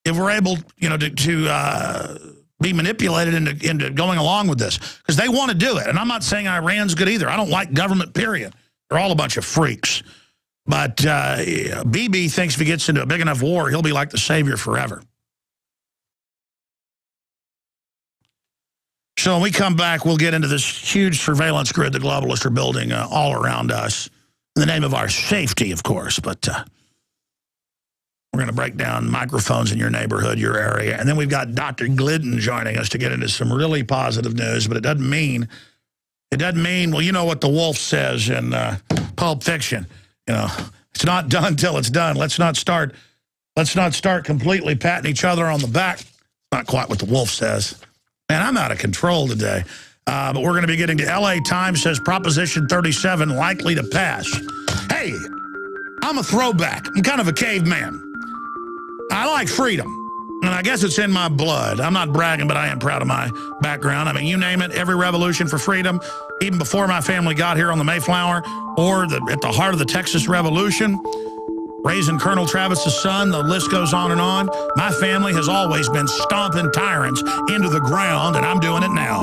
If we're able, you know, to be manipulated into going along with this. Because they want to do it. And I'm not saying Iran's good either. I don't like government, period. They're all a bunch of freaks. But Bibi thinks if he gets into a big enough war, he'll be like the savior forever. So when we come back, we'll get into this huge surveillance grid the globalists are building all around us in the name of our safety, of course. But we're going to break down microphones in your neighborhood, your area. And then we've got Dr. Glidden joining us to get into some really positive news. But it doesn't mean, well, you know what the wolf says in Pulp Fiction. You know, it's not done till it's done. Let's not start completely patting each other on the back. Not quite what the wolf says. Man, I'm out of control today. But we're going to be getting to LA Times says Proposition 37 likely to pass. Hey, I'm a throwback. I'm kind of a caveman. I like freedom. And I guess it's in my blood. I'm not bragging, but I am proud of my background. I mean, you name it, every revolution for freedom, even before my family got here on the Mayflower, or at the heart of the Texas Revolution, raising Colonel Travis's son, the list goes on and on. My family has always been stomping tyrants into the ground, and I'm doing it now.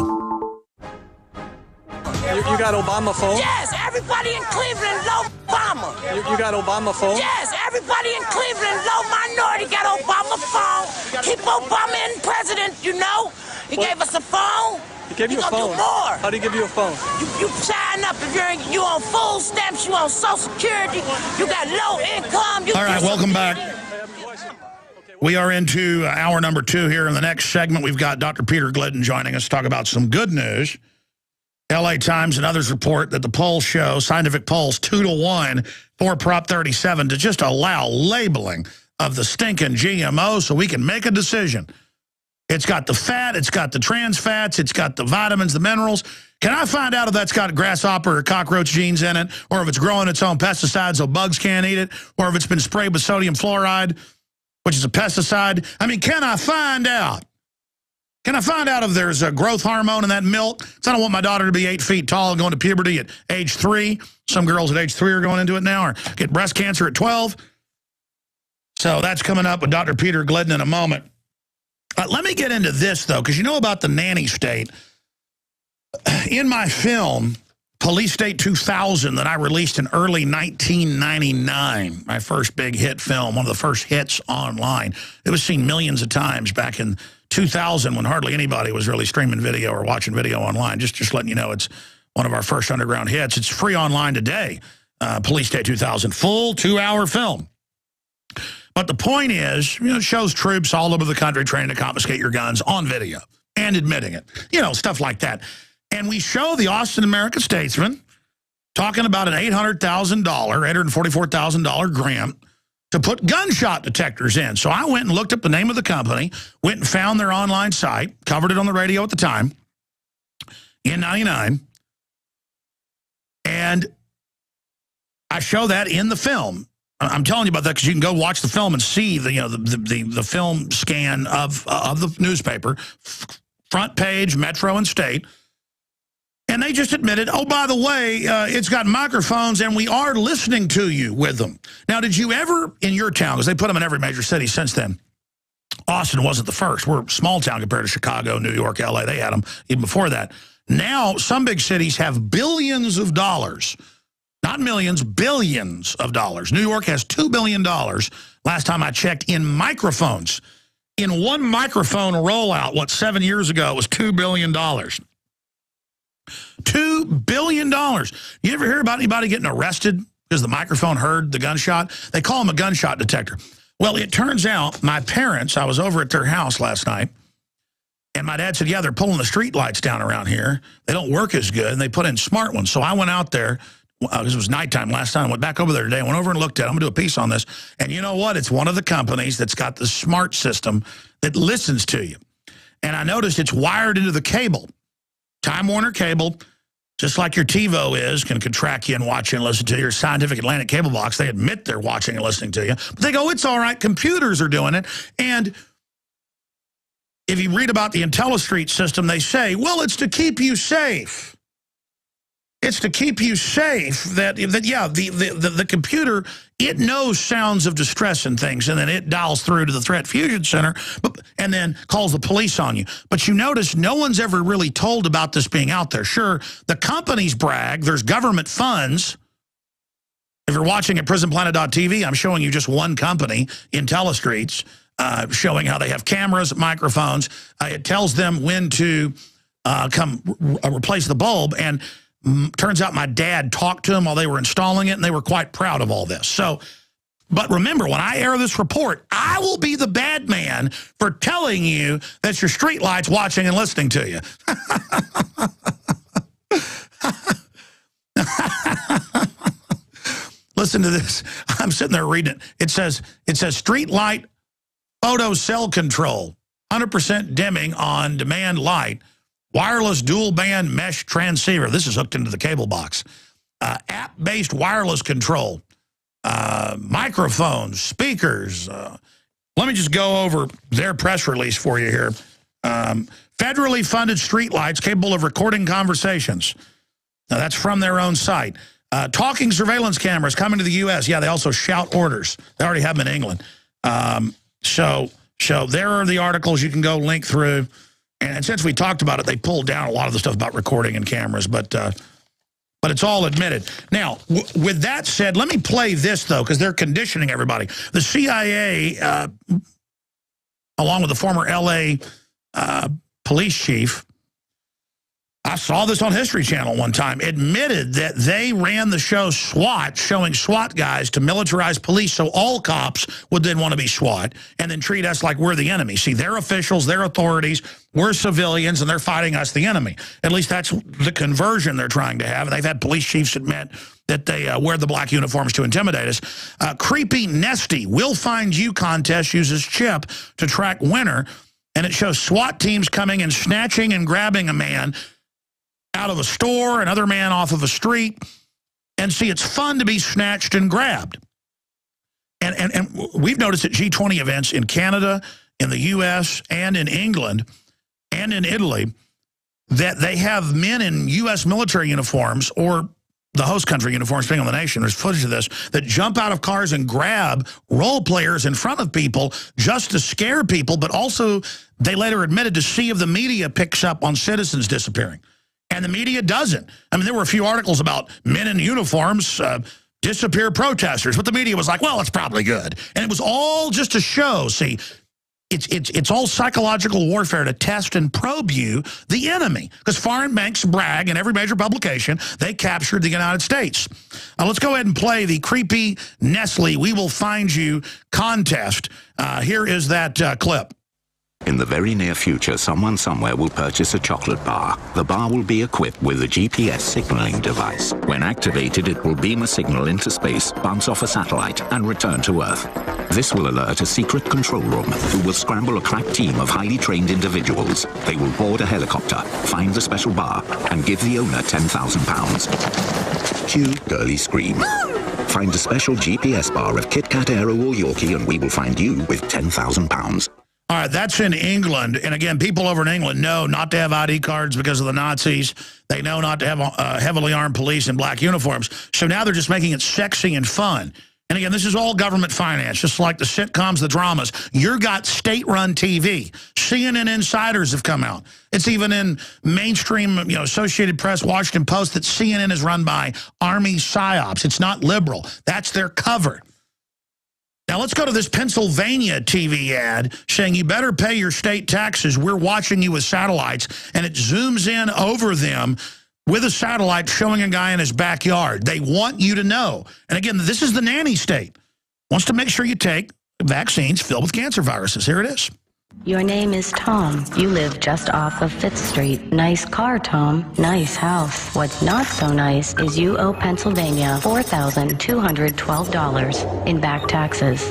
You got Obama phone? Yes, everybody in Cleveland love Obama. You got Obama phone? Yes, everybody in Cleveland, low minority, got Obama phone. Keep Obama in president, you know. He gave us a phone. He gave you a phone? Do more. How'd he give you a phone? You sign up if you on food stamps, you on Social Security, you got low income. All right, welcome back. We are into hour number 2 here. In the next segment, we've got Dr. Peter Glidden joining us to talk about some good news. LA Times and others report that the polls show, scientific polls, 2-1 for Prop 37 to just allow labeling of the stinking GMO so we can make a decision. It's got the fat, it's got the trans fats, it's got the vitamins, the minerals. Can I find out if that's got grasshopper or cockroach genes in it, or if it's growing its own pesticides so bugs can't eat it, or if it's been sprayed with sodium fluoride, which is a pesticide? I mean, can I find out? Can I find out if there's a growth hormone in that milk? Because I don't want my daughter to be 8 feet tall and going to puberty at age 3. Some girls at age 3 are going into it now, or get breast cancer at 12. So that's coming up with Dr. Peter Glidden in a moment. Let me get into this, though, because you know about the nanny state. In my film, Police State 2000, that I released in early 1999, my first big hit film, one of the first hits online. It was seen millions of times back in 2000 when hardly anybody was really streaming video or watching video online. Just letting you know, it's one of our first underground hits. It's free online today, Police State 2000, full 2-hour film. But the point is, you know, it shows troops all over the country training to confiscate your guns on video and admitting it. You know, stuff like that. And we show the Austin American-Statesman talking about an $800,000, $844,000 grant to put gunshot detectors in. So I went and looked up the name of the company, went and found their online site, covered it on the radio at the time, in 99. And I show that in the film. I'm telling you about that because you can go watch the film and see the, you know, the film scan of the newspaper, front page, Metro and State. And they just admitted, oh, by the way, it's got microphones and we are listening to you with them. Now, did you ever, in your town, because they put them in every major city since then, Austin wasn't the first. We're a small town compared to Chicago, New York, L.A. They had them even before that. Now, some big cities have billions of dollars. Not millions, billions of dollars. New York has $2 billion, last time I checked, in microphones. In one microphone rollout, 7 years ago, it was $2 billion. $2 billion. You ever hear about anybody getting arrested because the microphone heard the gunshot? They call them a gunshot detector. Well, it turns out my parents, I was over at their house last night, and my dad said, yeah, they're pulling the street lights down around here. They don't work as good, and they put in smart ones. So I went out there. It was nighttime last time. I went back over there today. I went over and looked at it. I'm going to do a piece on this. And you know what? It's one of the companies that's got the smart system that listens to you. And I noticed it's wired into the cable. Time Warner cable, just like your TiVo is, can track you and watch you and listen to your Scientific Atlantic cable box. They admit they're watching and listening to you. But they go, it's all right. Computers are doing it. And if you read about the IntelliStreet system, they say, well, it's to keep you safe. It's to keep you safe that yeah, the computer, it knows sounds of distress and things, and then it dials through to the Threat Fusion Center and then calls the police on you. But you notice no one's ever really told about this being out there. Sure, the companies brag. There's government funds. If you're watching at prisonplanet.tv, I'm showing you just one company, IntelliStreets, showing how they have cameras, microphones. It tells them when to come replace the bulb, and turns out my dad talked to them while they were installing it, and they were quite proud of all this. So, but remember, when I air this report, I will be the bad man for telling you that your street light's watching and listening to you. Listen to this. I'm sitting there reading it. It says street light photo cell control, 100% dimming on demand light. Wireless dual-band mesh transceiver. This is hooked into the cable box. App-based wireless control. Microphones, speakers. Let me just go over their press release for you here. Federally funded streetlights capable of recording conversations. Now, that's from their own site. Talking surveillance cameras coming to the U.S. Yeah, they also shout orders. They already have them in England. So there are the articles you can go link through. And since we talked about it, they pulled down a lot of the stuff about recording and cameras, but it's all admitted. Now, with that said, let me play this, though, because they're conditioning everybody. The CIA, along with the former L.A. Police chief, I saw this on History Channel one time, admitted that they ran the show SWAT, showing SWAT guys to militarize police so all cops would then want to be SWAT and then treat us like we're the enemy. See, they're officials, they're authorities, we're civilians, and they're fighting us, the enemy. At least that's the conversion they're trying to have. And they've had police chiefs admit that they wear the black uniforms to intimidate us. Creepy Nesty Will Find You contest uses chip to track winner, and it shows SWAT teams coming and snatching and grabbing a man out of a store, another man off of a street. And see, it's fun to be snatched and grabbed. And we've noticed at G20 events in Canada, in the U.S., and in England, and in Italy, that they have men in U.S. military uniforms or the host country uniforms, depending on the nation. There's footage of this, that jump out of cars and grab role players in front of people just to scare people, but also they later admitted to see if the media picks up on citizens disappearing. And the media doesn't. I mean, there were a few articles about men in uniforms disappear protesters, but the media was like, well, it's probably good. And it was all just to show, see, it's all psychological warfare to test and probe you, the enemy. Because foreign banks brag in every major publication they captured the United States. Now, let's go ahead and play the creepy Nestle We Will Find You contest. Here is that clip. In the very near future, someone somewhere will purchase a chocolate bar. The bar will be equipped with a GPS signaling device. When activated, it will beam a signal into space, bounce off a satellite, and return to Earth. This will alert a secret control room, who will scramble a crack team of highly trained individuals. They will board a helicopter, find the special bar, and give the owner £10,000. Cue girly scream. Find a special GPS bar of Kit Kat, Aero, or Yorkie, and we will find you with £10,000. All right, that's in England. And again, people over in England know not to have ID cards because of the Nazis. They know not to have heavily armed police in black uniforms. So now they're just making it sexy and fun. And again, this is all government finance, just like the sitcoms, the dramas. You've got state-run TV. CNN insiders have come out. It's even in mainstream, Associated Press, Washington Post, that CNN is run by Army psyops. It's not liberal. That's their cover. Now, let's go to this Pennsylvania TV ad saying you better pay your state taxes. We're watching you with satellites, and it zooms in over them with a satellite showing a guy in his backyard. They want you to know. And again, this is the nanny state. Wants to make sure you take vaccines filled with cancer viruses. Here it is. Your name is Tom. You live just off of 5th Street. Nice car, Tom. Nice house. What's not so nice is you owe Pennsylvania $4,212 in back taxes.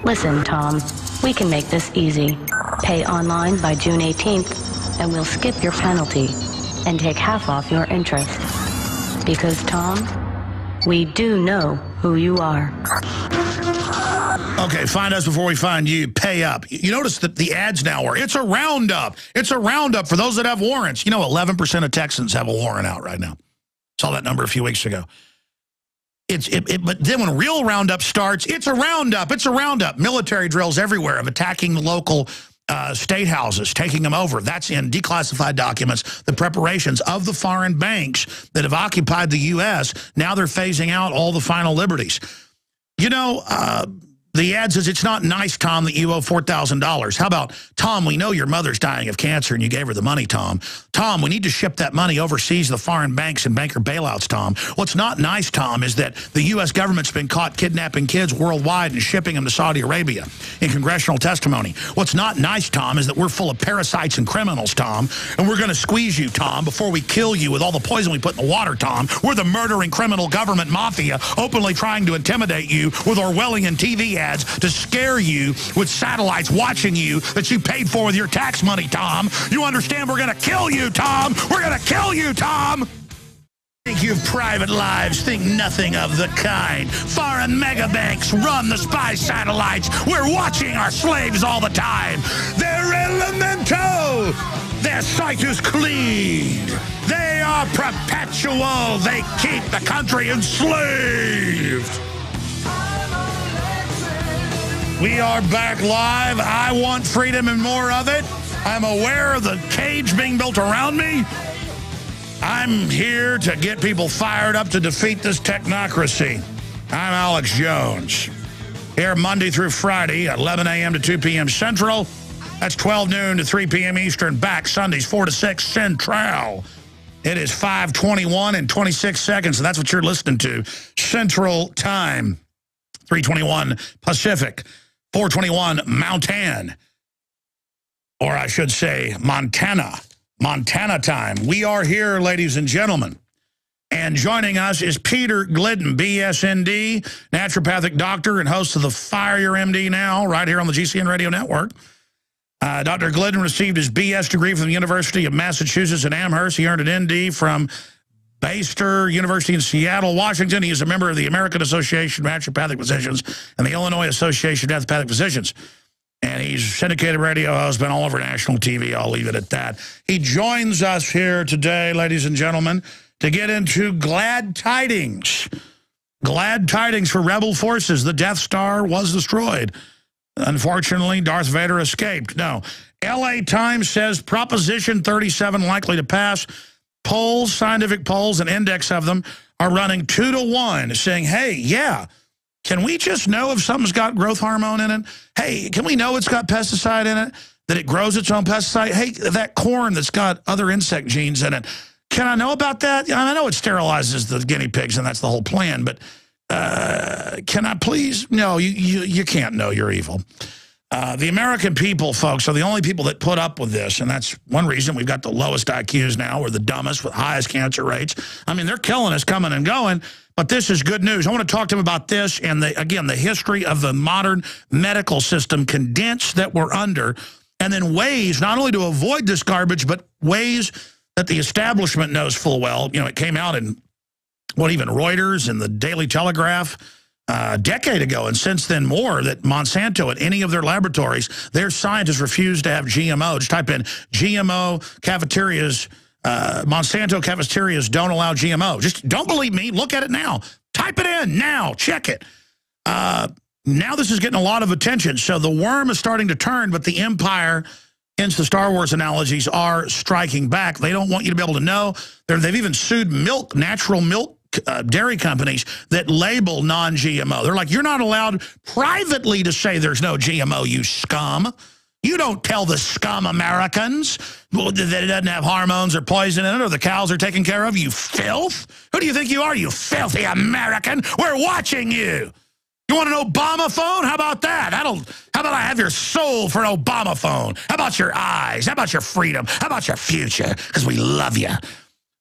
Listen, Tom, we can make this easy. Pay online by June 18th, and we'll skip your penalty and take half off your interest. Because, Tom, we do know who you are. Okay, find us before we find you. Pay up. You notice that the ads now are, it's a roundup. It's a roundup for those that have warrants. 11% of Texans have a warrant out right now. Saw that number a few weeks ago. But then when real roundup starts, it's a roundup. It's a roundup. Military drills everywhere of attacking the local state houses, taking them over. That's in declassified documents, the preparations of the foreign banks that have occupied the U.S. Now they're phasing out all the final liberties. The ad says, it's not nice, Tom, that you owe $4,000. How about, Tom, we know your mother's dying of cancer and you gave her the money, Tom. Tom, we need to ship that money overseas to the foreign banks and banker bailouts, Tom. What's not nice, Tom, is that the U.S. government's been caught kidnapping kids worldwide and shipping them to Saudi Arabia in congressional testimony. What's not nice, Tom, is that we're full of parasites and criminals, Tom, and we're going to squeeze you, Tom, before we kill you with all the poison we put in the water, Tom. We're the murdering criminal government mafia openly trying to intimidate you with Orwellian TV ads to scare you with satellites watching you that you paid for with your tax money, Tom. You understand we're going to kill you, Tom. We're going to kill you, Tom. Think you have private lives. Think nothing of the kind. Foreign megabanks run the spy satellites. We're watching our slaves all the time. They're elemental. Their sight is clean. They are perpetual. They keep the country enslaved. We are back live. I want freedom and more of it. I'm aware of the cage being built around me. I'm here to get people fired up to defeat this technocracy. I'm Alex Jones. Here Monday through Friday, 11 a.m. to 2 p.m. Central. That's 12 noon to 3 p.m. Eastern. Back Sundays, 4 to 6 Central. It is 5:21 and 26 seconds, and that's what you're listening to. Central Time. 3:21 Pacific. 4:21 Mountain, or I should say Montana time. We are here, ladies and gentlemen. And joining us is Peter Glidden, BSND, naturopathic doctor and host of the Fire Your MD Now, right here on the GCN Radio Network. Dr. Glidden received his BS degree from the University of Massachusetts in Amherst. He earned an ND from Bastyr University in Seattle, Washington. He is a member of the American Association of Naturopathic Physicians and the Illinois Association of Naturopathic Physicians. And he's a syndicated radio host, been all over national TV. I'll leave it at that. He joins us here today, ladies and gentlemen, to get into glad tidings. Glad tidings for rebel forces. The Death Star was destroyed. Unfortunately, Darth Vader escaped. No. LA Times says Proposition 37 likely to pass. Polls, scientific polls, an index of them, are running 2 to 1, saying, hey, yeah, can we just know if something's got growth hormone in it? Hey, can we know it's got pesticide in it, that it grows its own pesticide? Hey, that corn that's got other insect genes in it, can I know about that? I know it sterilizes the guinea pigs, and that's the whole plan, but can I please? No, you can't know. You're evil. The American people, folks, are the only people that put up with this, and that's one reason we've got the lowest IQs now. We're the dumbest with highest cancer rates. I mean, they're killing us coming and going, but this is good news. I want to talk to them about this and, again, the history of the modern medical system condensed that we're under, and then ways not only to avoid this garbage, but ways that the establishment knows full well. It came out in, even Reuters and the Daily Telegraph a decade ago, and since then more, that Monsanto at any of their laboratories, their scientists refuse to have GMO. Just type in GMO cafeterias, Monsanto cafeterias don't allow GMO. Just don't believe me. Look at it now. Type it in now. Check it. Now this is getting a lot of attention. So the worm is starting to turn, but the empire, hence the Star Wars analogies, are striking back. They don't want you to be able to know. They've even sued natural milk dairy companies that label non-GMO. They're like, you're not allowed privately to say there's no GMO, you scum. You don't tell the scum Americans that it doesn't have hormones or poison in it or the cows are taken care of, you filth. Who do you think you are, you filthy American? We're watching you. You want an Obama phone? How about that? How about I have your soul for an Obama phone? How about your eyes? How about your freedom? How about your future? Because we love you.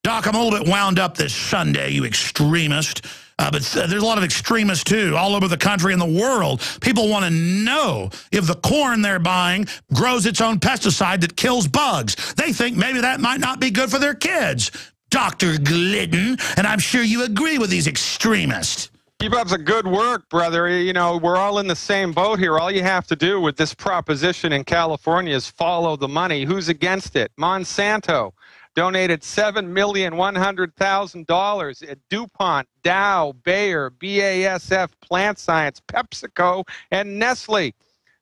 Doc, I'm a little bit wound up this Sunday, you extremist. But there's a lot of extremists, too, all over the country and the world. People want to know if the corn they're buying grows its own pesticide that kills bugs. They think maybe that might not be good for their kids. Dr. Glidden, and I'm sure you agree with these extremists. Keep up the good work, brother. You know, we're all in the same boat here. All you have to do with this proposition in California is follow the money. Who's against it? Monsanto donated $7,100,000 at DuPont, Dow, Bayer, BASF, Plant Science, PepsiCo, and Nestle.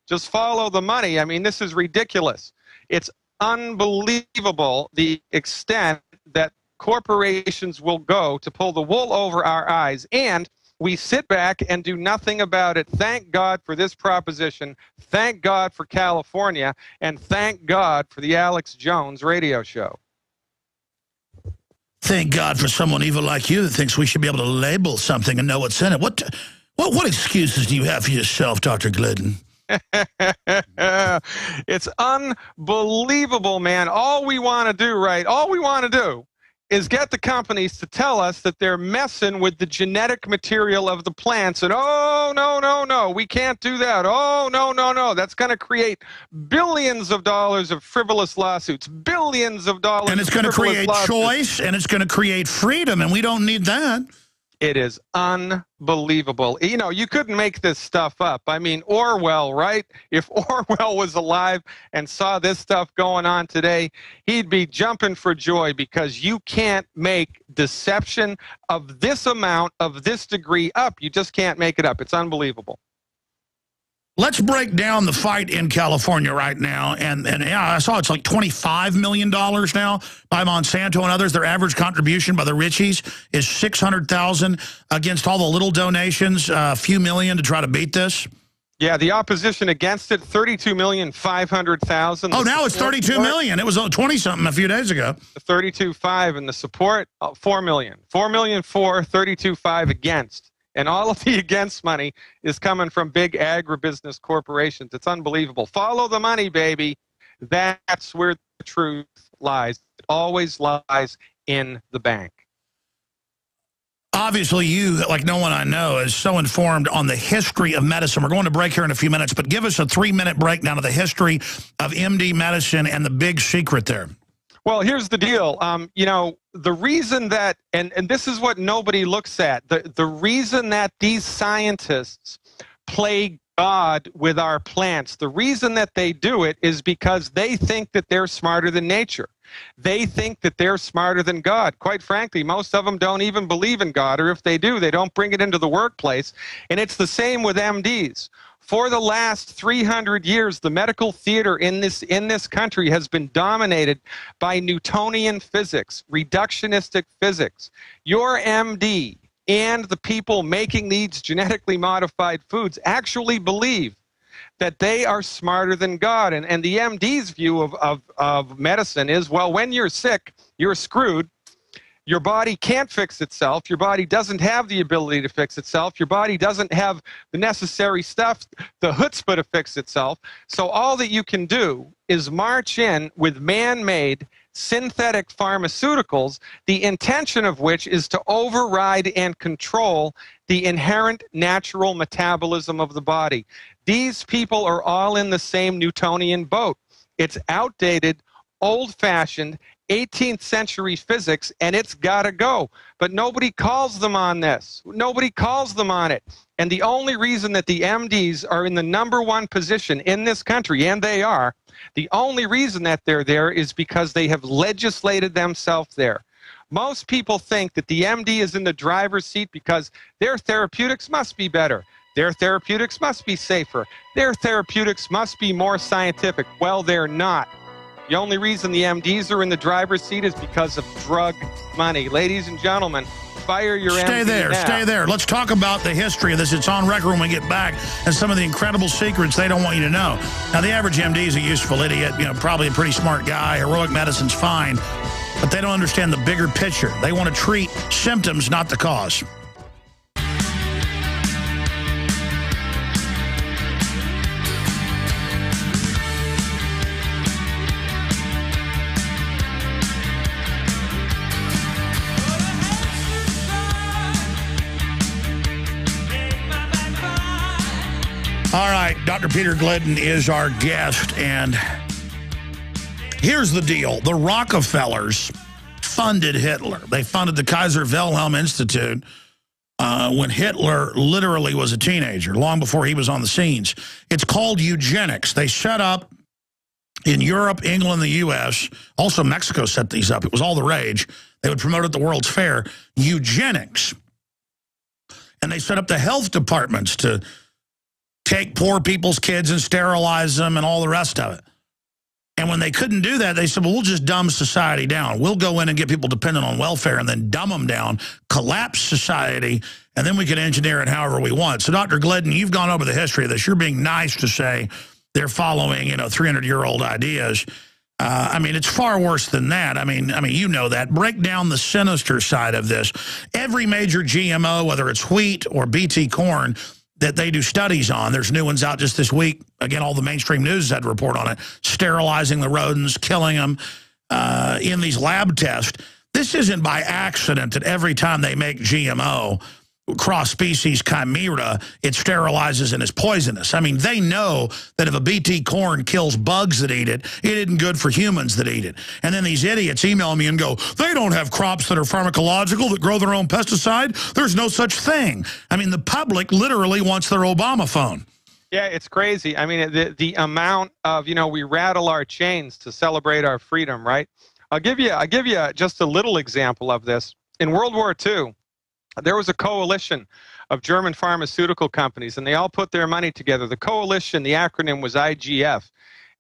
Just follow the money. I mean, this is ridiculous. It's unbelievable the extent that corporations will go to pull the wool over our eyes, and we sit back and do nothing about it. Thank God for this proposition. Thank God for California, and thank God for the Alex Jones radio show. Thank God for someone evil like you that thinks we should be able to label something and know what's in it. What excuses do you have for yourself, Dr. Glidden? It's unbelievable, man. All we want to do, right? All we want to do is get the companies to tell us that they're messing with the genetic material of the plants. And, oh, no, we can't do that. Oh, no. That's going to create billions of dollars of frivolous lawsuits, billions of dollars. And it's going to create choice, and it's going to create freedom, and we don't need that. It is unbelievable. You know, you couldn't make this stuff up. I mean, Orwell, right? If Orwell was alive and saw this stuff going on today, he'd be jumping for joy, because you can't make deception of this amount, of this degree up. You just can't make it up. It's unbelievable. Let's break down the fight in California right now. And yeah, I saw it's like $25 million now by Monsanto and others. Their average contribution by the Richies is $600,000 against all the little donations, a few million to try to beat this. Yeah, the opposition against it, $32,500,000. Oh, now it's $32 million. It was 20-something a few days ago. The 32.5 and the support, $4 million. $4 million for, 32.5 against. And all of the against money is coming from big agribusiness corporations. It's unbelievable. Follow the money, baby. That's where the truth lies. It always lies in the bank. Obviously, you, like no one I know, is so informed on the history of medicine. We're going to break here in a few minutes, but give us a 3-minute breakdown of the history of MD medicine and the big secret there. Well, here's the deal. You know, the reason that, and this is what nobody looks at, the reason that these scientists play God with our plants, the reason that they do it is because they think that they're smarter than nature. They think that they're smarter than God. Quite frankly, most of them don't even believe in God, or if they do, they don't bring it into the workplace. And it's the same with MDs. For the last 300 years, the medical theater in this country has been dominated by Newtonian physics, reductionistic physics. Your MD and the people making these genetically modified foods actually believe that they are smarter than God. And the MD's view of medicine is, well, when you're sick, you're screwed. Your body can't fix itself. Your body doesn't have the ability to fix itself. Your body doesn't have the necessary stuff, the chutzpah, to fix itself. So all that you can do is march in with man-made synthetic pharmaceuticals, the intention of which is to override and control the inherent natural metabolism of the body. These people are all in the same Newtonian boat. It's outdated, old-fashioned, 18th century physics, and it's got to go. But nobody calls them on this. Nobody calls them on it. And the only reason that the MDs are in the #1 position in this country, and they are, the only reason that they're there is because they have legislated themselves there. Most people think that the MD is in the driver's seat because their therapeutics must be better. Their therapeutics must be safer. Their therapeutics must be more scientific. Well, they're not. The only reason the MDs are in the driver's seat is because of drug money. Ladies and gentlemen, fire your MD now. Stay there. Let's talk about the history of this. It's on record when we get back, and some of the incredible secrets they don't want you to know. Now, the average MD is a useful idiot, probably a pretty smart guy. Heroic medicine's fine, but they don't understand the bigger picture. They want to treat symptoms, not the cause. All right, Dr. Peter Glidden is our guest, and here's the deal. The Rockefellers funded Hitler. They funded the Kaiser Wilhelm Institute when Hitler literally was a teenager, long before he was on the scenes. It's called eugenics. They set up in Europe, England, the U.S., also Mexico set these up. It was all the rage. They would promote it at the World's Fair, eugenics. And they set up the health departments to take poor people's kids and sterilize them and all the rest of it. And when they couldn't do that, they said, well, we'll just dumb society down. We'll go in and get people dependent on welfare and then dumb them down, collapse society, and then we can engineer it however we want. So, Dr. Glidden, you've gone over the history of this. You're being nice to say they're following, 300-year-old ideas. I mean, it's far worse than that. I mean, you know that. Break down the sinister side of this. Every major GMO, whether it's wheat or BT corn, that they do studies on. There's new ones out just this week. Again, all the mainstream news had to report on it. Sterilizing the rodents, killing them in these lab tests. This isn't by accident that every time they make GMO, cross-species chimera, it sterilizes and is poisonous. I mean, they know that if a BT corn kills bugs that eat it, it isn't good for humans that eat it. And then these idiots email me and go, they don't have crops that are pharmacological that grow their own pesticide. There's no such thing. I mean, the public literally wants their Obama phone. Yeah, it's crazy. I mean, the amount of, we rattle our chains to celebrate our freedom, right? I'll give you just a little example of this. In World War II, there was a coalition of German pharmaceutical companies, and they all put their money together. The coalition, the acronym was IGF.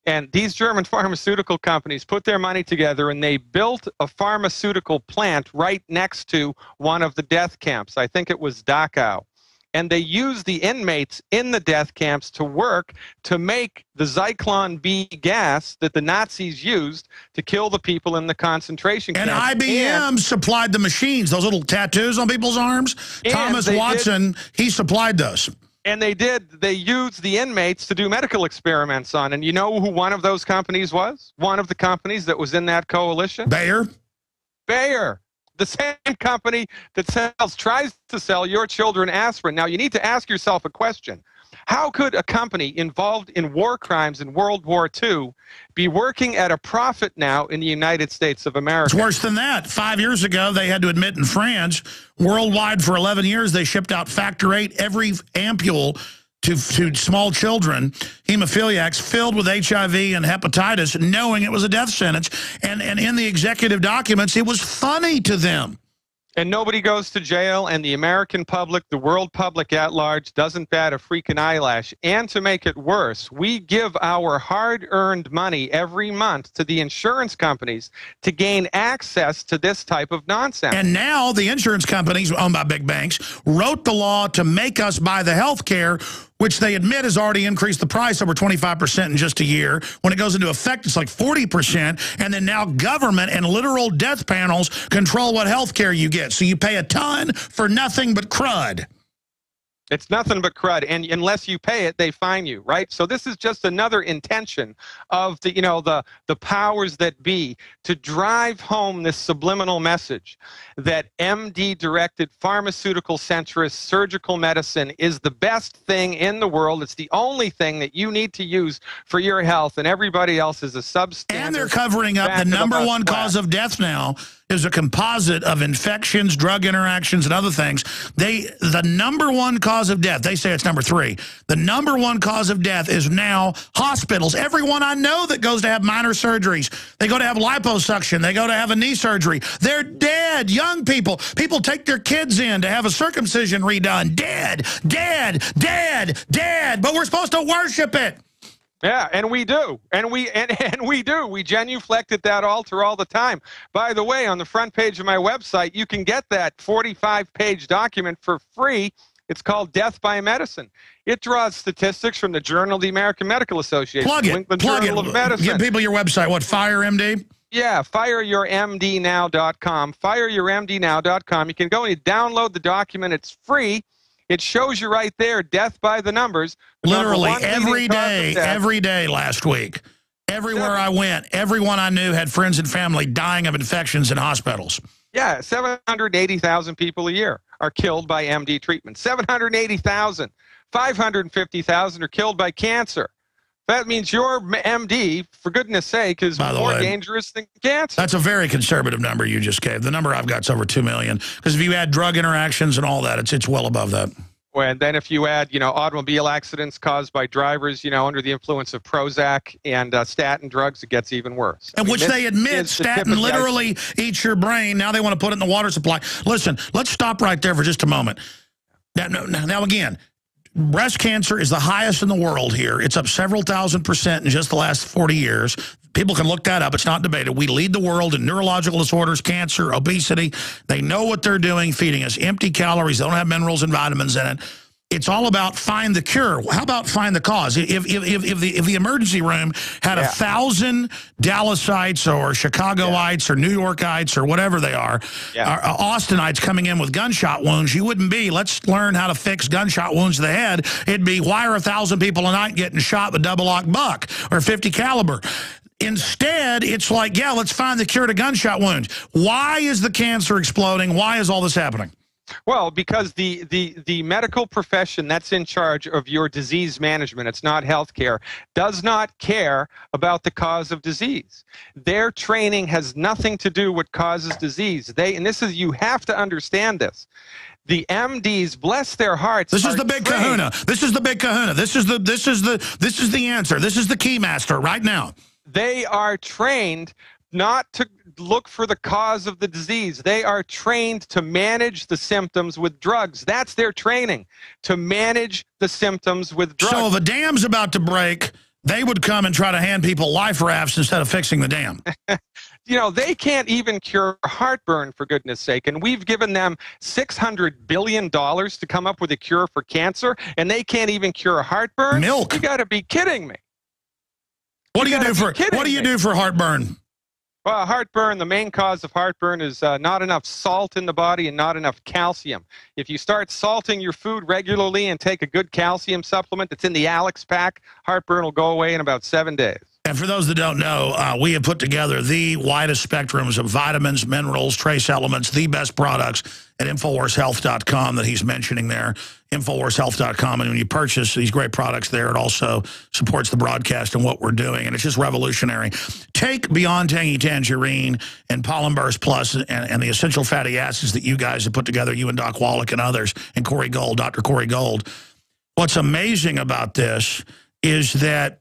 And these German pharmaceutical companies put their money together, and they built a pharmaceutical plant right next to one of the death camps. I think it was Dachau. And they used the inmates in the death camps to work to make the Zyklon B gas that the Nazis used to kill the people in the concentration camps. And IBM supplied the machines, those little tattoos on people's arms. Thomas Watson, he supplied those. And they used the inmates to do medical experiments on. And you know who one of those companies was? One of the companies that was in that coalition? Bayer. Bayer. The same company that tries to sell your children aspirin. Now, you need to ask yourself a question. How could a company involved in war crimes in World War II be working at a profit now in the United States of America? It's worse than that. 5 years ago, they had to admit in France, worldwide for 11 years, they shipped out Factor 8, every ampule to small children, hemophiliacs, filled with HIV and hepatitis, knowing it was a death sentence. And in the executive documents, it was funny to them. And nobody goes to jail, and the American public, the world public at large, doesn't bat a freaking eyelash. And to make it worse, we give our hard-earned money every month to the insurance companies to gain access to this type of nonsense. And now the insurance companies, owned by big banks, wrote the law to make us buy the health care, which they admit has already increased the price over 25% in just a year. When it goes into effect, it's like 40%. And then now government and literal death panels control what health care you get. So you pay a ton for nothing but crud. It's nothing but crud, and unless you pay it, they fine you, right? So this is just another intention of the powers that be to drive home this subliminal message that MD-directed, pharmaceutical-centrist surgical medicine is the best thing in the world. It's the only thing that you need to use for your health, and everybody else is a substandard. And they're covering up the #1 cause of death now is a composite of infections, drug interactions, and other things. The number one cause of death, they say it's number 3. The number one cause of death is now hospitals. Everyone I know that goes to have minor surgeries, they go to have liposuction, they go to have a knee surgery, they're dead. Young people take their kids in to have a circumcision redone. Dead, dead, dead, dead. But we're supposed to worship it. Yeah, and we do. And we do. We genuflect at that altar all the time. By the way, on the front page of my website, you can get that 45-page document for free. It's called Death by Medicine. It draws statistics from the Journal of the American Medical Association. Plug it. Journal of Medicine. Give people your website. What, FireMD? Yeah, fireyourmdnow.com. Fireyourmdnow.com. You can go and you download the document. It's free. It shows you right there, death by the numbers. Literally every day last week. Everywhere I went, everyone I knew had friends and family dying of infections in hospitals. Yeah, 780,000 people a year are killed by MD treatment. 780,000. 550,000 are killed by cancer. That means your MD, for goodness sake, is more dangerous than cancer. That's a very conservative number you just gave. The number I've got is over 2 million. Because if you add drug interactions and all that, it's well above that. Well, and then if you add, automobile accidents caused by drivers, under the influence of Prozac and statin drugs, it gets even worse. And which they admit statin literally eats your brain. Now they want to put it in the water supply. Listen, let's stop right there for just a moment. Now again, breast cancer is the highest in the world here. It's up several thousand% in just the last 40 years. People can look that up. It's not debated. We lead the world in neurological disorders, cancer, obesity. They know what they're doing, feeding us empty calories. They don't have minerals and vitamins in it. It's all about find the cure. How about find the cause? If the emergency room had 1,000 Dallasites or Chicagoites or New Yorkites or whatever they are, Austinites coming in with gunshot wounds, you wouldn't be, let's learn how to fix gunshot wounds to the head. It'd be, why are 1,000 people a night getting shot with double-aught buck or 50 caliber? Instead, it's like, let's find the cure to gunshot wounds. Why is the cancer exploding? Why is all this happening? Well, because the medical profession that's in charge of your disease management, it's not healthcare, does not care about the cause of disease. Their training has nothing to do with causes disease. And this is, you have to understand this. The MDs, bless their hearts. This is the big kahuna. This is the big kahuna. This is the answer. This is the key master right now. They are trained not to look for the cause of the disease. They are trained to manage the symptoms with drugs. That's their training, to manage the symptoms with drugs. So if a dam's about to break, they would come and try to hand people life rafts instead of fixing the dam. They can't even cure heartburn, for goodness sake. And we've given them $600 billion to come up with a cure for cancer, and they can't even cure heartburn? Milk. You got to be kidding me. What do you do for heartburn? Well, heartburn, the main cause of heartburn is not enough salt in the body and not enough calcium. If you start salting your food regularly and take a good calcium supplement that's in the Alex pack, heartburn will go away in about 7 days. And for those that don't know, we have put together the widest spectrums of vitamins, minerals, trace elements, the best products at InfoWarsHealth.com that he's mentioning there, InfoWarsHealth.com. And when you purchase these great products there, it also supports the broadcast and what we're doing. And it's just revolutionary. Take Beyond Tangy Tangerine and Pollen Burst Plus and the essential fatty acids that you guys have put together, you and Doc Wallach and others, and Corey Gold, Dr. Corey Gold. What's amazing about this is that,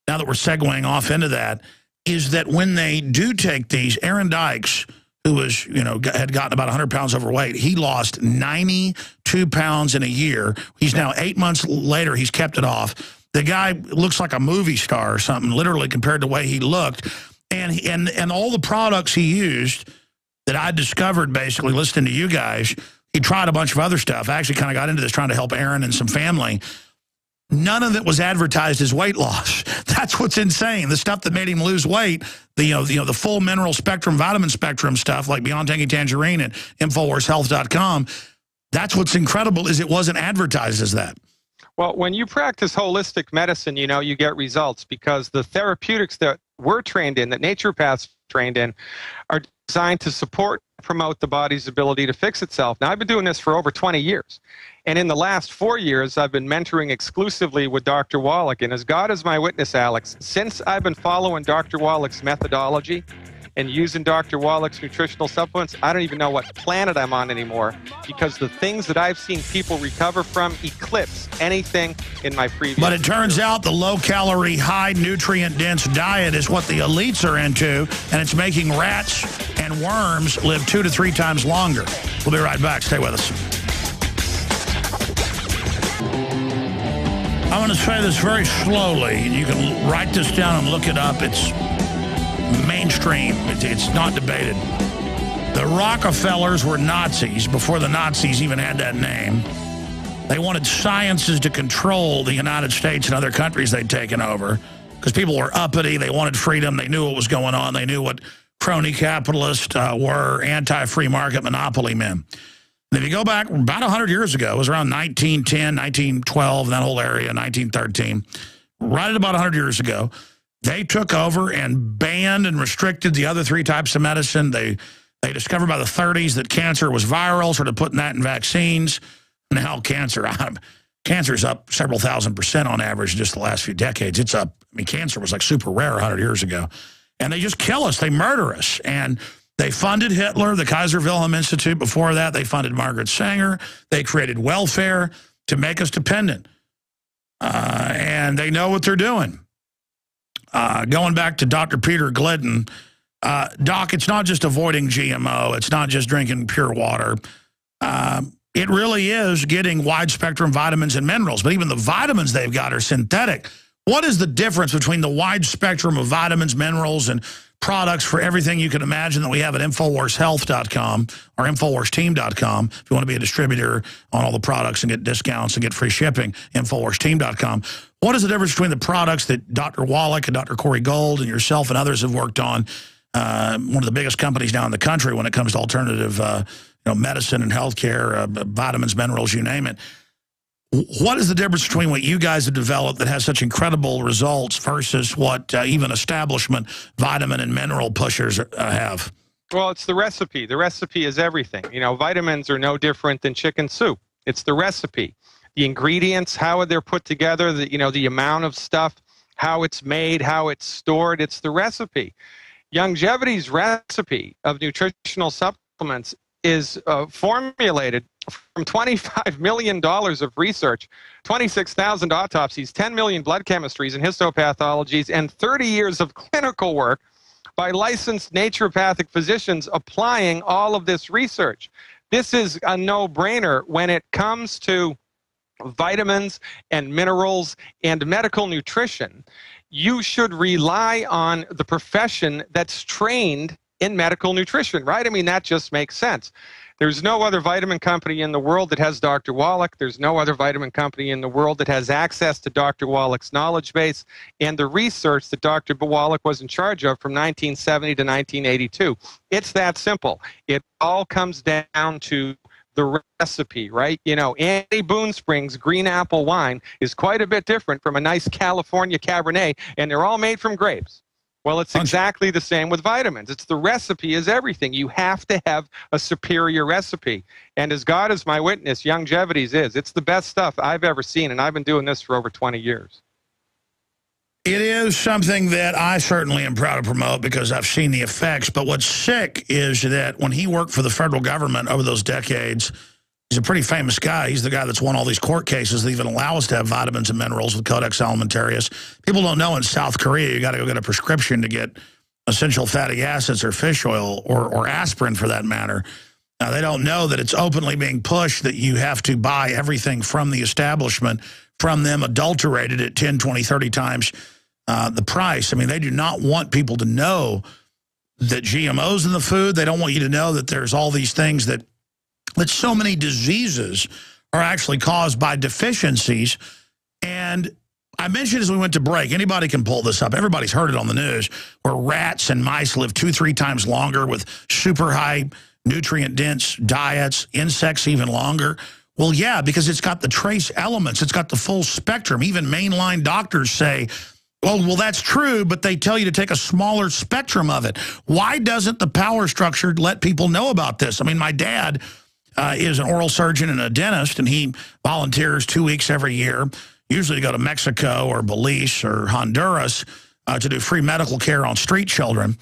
now that we're segueing off into that, is that when they do take these, Aaron Dykes, who was, had gotten about 100 pounds overweight, he lost 92 pounds in a year. He's now 8 months later, he's kept it off. The guy looks like a movie star or something, literally, compared to the way he looked. And all the products he used that I discovered, basically, listening to you guys, he tried a bunch of other stuff. I actually kind of got into this trying to help Aaron and some family. None of it was advertised as weight loss. That's what's insane. The stuff that made him lose weight, the full mineral spectrum, vitamin spectrum stuff like Beyond Tangy Tangerine and InfoWarsHealth.com, that's what's incredible is it wasn't advertised as that. Well, when you practice holistic medicine, you get results because the therapeutics that we're trained in, that naturopaths trained in, are designed to support and promote the body's ability to fix itself. Now, I've been doing this for over 20 years. And in the last 4 years, I've been mentoring exclusively with Dr. Wallach. And as God is my witness, Alex, since I've been following Dr. Wallach's methodology, and using Dr. Wallach's nutritional supplements, I don't even know what planet I'm on anymore, because the things that I've seen people recover from eclipse anything in my previous. But it turns out the low-calorie, high nutrient-dense diet is what the elites are into, and it's making rats and worms live 2 to 3 times longer. We'll be right back. Stay with us. I'm going to say this very slowly, and you can write this down and look it up. It's mainstream. It's not debated. The Rockefellers were Nazis before the Nazis even had that name. They wanted sciences to control the United States and other countries they'd taken over because people were uppity. They wanted freedom. They knew what was going on. They knew what crony capitalists were, anti-free market monopoly men. And if you go back about 100 years ago, it was around 1910, 1912, that whole area, 1913, right at about 100 years ago, they took over and banned and restricted the other 3 types of medicine. They discovered by the 30s that cancer was viral, started putting that in vaccines. Now cancer's up several thousand% on average in just the last few decades. It's up. I mean, cancer was like super rare 100 years ago. And they just kill us. They murder us. And they funded Hitler, the Kaiser Wilhelm Institute. Before that, they funded Margaret Sanger. They created welfare to make us dependent. And they know what they're doing. Going back to Dr. Peter Glidden, Doc, it's not just avoiding GMO. It's not just drinking pure water. It really is getting wide-spectrum vitamins and minerals. But even the vitamins they've got are synthetic. What is the difference between the wide spectrum of vitamins, minerals, and products for everything you can imagine that we have at InfoWarsHealth.com or InfoWarsTeam.com? If you want to be a distributor on all the products and get discounts and get free shipping, InfoWarsTeam.com. What is the difference between the products that Dr. Wallach and Dr. Corey Gold and yourself and others have worked on, one of the biggest companies now in the country when it comes to alternative medicine and healthcare, vitamins, minerals, you name it? What is the difference between what you guys have developed that has such incredible results versus what even establishment vitamin and mineral pushers have? Well, it's the recipe. The recipe is everything. You know, vitamins are no different than chicken soup. It's the recipe. The ingredients, how they're put together, the amount of stuff, how it's made, how it's stored. It's the recipe. Youngevity's recipe of nutritional supplements is formulated from $25 million of research, 26,000 autopsies, 10 million blood chemistries and histopathologies, and 30 years of clinical work by licensed naturopathic physicians applying all of this research. This is a no-brainer when it comes to vitamins and minerals and medical nutrition. You should rely on the profession that's trained in medical nutrition, right? I mean, that just makes sense. There's no other vitamin company in the world that has Dr. Wallach. There's no other vitamin company in the world that has access to Dr. Wallach's knowledge base and the research that Dr. Wallach was in charge of from 1970 to 1982. It's that simple. It all comes down to the recipe, right? You know, Annie Boone Spring's green apple wine is quite a bit different from a nice California Cabernet, and they're all made from grapes. Well, it's exactly the same with vitamins. It's the recipe is everything. You have to have a superior recipe. And as God is my witness, Youngevity's is. It's the best stuff I've ever seen, and I've been doing this for over 20 years. It is something that I certainly am proud to promote because I've seen the effects. But what's sick is that when he worked for the federal government over those decades, he's a pretty famous guy. He's the guy that's won all these court cases that even allow us to have vitamins and minerals with Codex Alimentarius. People don't know in South Korea you got to go get a prescription to get essential fatty acids or fish oil or aspirin for that matter. Now, they don't know that it's openly being pushed that you have to buy everything from the establishment, from them adulterated at 10, 20, 30 times the price. I mean, they do not want people to know that GMO's in the food. They don't want you to know that there's all these things that so many diseases are actually caused by deficiencies. And I mentioned as we went to break, anybody can pull this up. Everybody's heard it on the news, where rats and mice live 2-3 times longer with super high nutrient-dense diets, insects even longer. Well, yeah, because it's got the trace elements. It's got the full spectrum. Even mainline doctors say, well, that's true, but they tell you to take a smaller spectrum of it. Why doesn't the power structure let people know about this? I mean, my dad is an oral surgeon and a dentist, and he volunteers 2 weeks every year, usually to go to Mexico or Belize or Honduras to do free medical care on street children.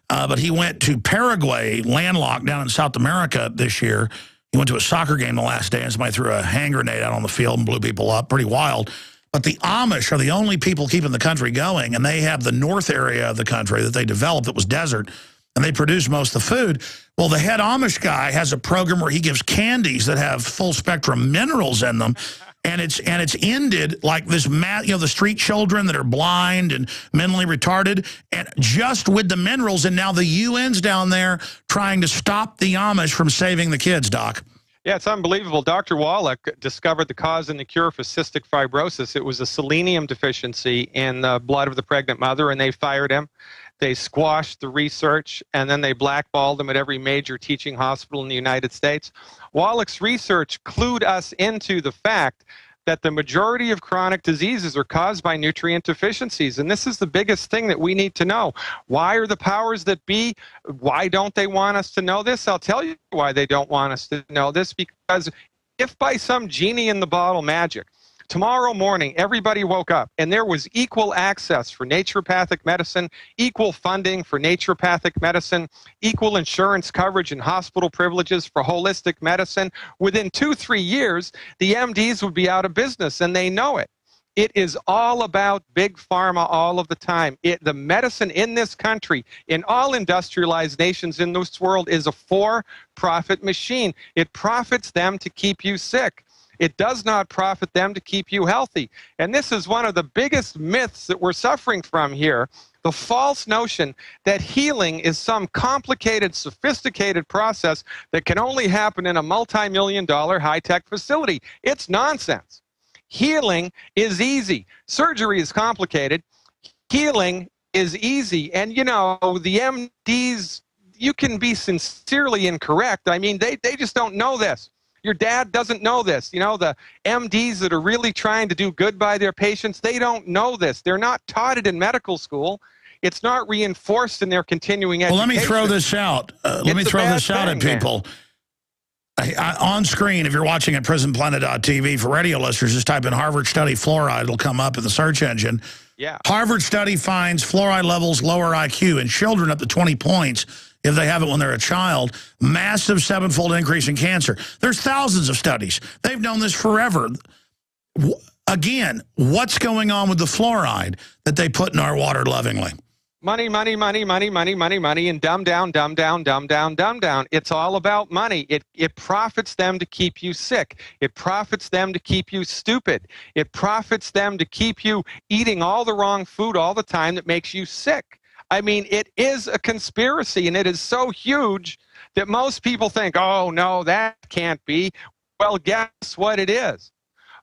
but he went to Paraguay, landlocked down in South America this year. He went to a soccer game the last day, and somebody threw a hand grenade out on the field and blew people up. Pretty wild. But the Amish are the only people keeping the country going, and they have the north area of the country that they developed that was desert, and they produce most of the food. Well, the head Amish guy has a program where he gives candies that have full-spectrum minerals in them, and it's ended like this, the street children that are blind and mentally retarded, and just with the minerals, and now the UN's down there trying to stop the Amish from saving the kids, Doc. Yeah, it's unbelievable. Dr. Wallach discovered the cause and the cure for cystic fibrosis. It was a selenium deficiency in the blood of the pregnant mother, and they fired him. They squashed the research, and then they blackballed him at every major teaching hospital in the United States. Wallach's research clued us into the fact that the majority of chronic diseases are caused by nutrient deficiencies. And this is the biggest thing that we need to know. Why are the powers that be, why don't they want us to know this? I'll tell you why they don't want us to know this, because if by some genie in the bottle magic, tomorrow morning, everybody woke up and there was equal access for naturopathic medicine, equal funding for naturopathic medicine, equal insurance coverage and hospital privileges for holistic medicine. Within 2-3 years, the MDs would be out of business, and they know it. It is all about big pharma all of the time. The medicine in this country, in all industrialized nations in this world, is a for-profit machine. It profits them to keep you sick. It does not profit them to keep you healthy. And this is one of the biggest myths that we're suffering from here, the false notion that healing is some complicated, sophisticated process that can only happen in a multi-million-dollar high-tech facility. It's nonsense. Healing is easy. Surgery is complicated. Healing is easy. And, you know, the MDs, you can be sincerely incorrect. I mean, they just don't know this. Your dad doesn't know this. You know, the MDs that are really trying to do good by their patients, they don't know this. They're not taught it in medical school. It's not reinforced in their continuing education. Well, let me throw this out. Let me throw this out at people. On screen, if you're watching at prisonplanet.tv, for radio listeners, just type in Harvard study fluoride. It'll come up in the search engine. Yeah. Harvard study finds fluoride levels lower IQ in children up to 20 points if they have it when they're a child. Massive 7-fold increase in cancer. There's thousands of studies. They've known this forever. Again, what's going on with the fluoride that they put in our water lovingly? Money, money, money, money, money, money, money, and dumb down, dumb down, dumb down, dumb down. It's all about money. It profits them to keep you sick. It profits them to keep you stupid. It profits them to keep you eating all the wrong food all the time that makes you sick. I mean, it is a conspiracy, and it is so huge that most people think, oh, no, that can't be. Well, guess what it is?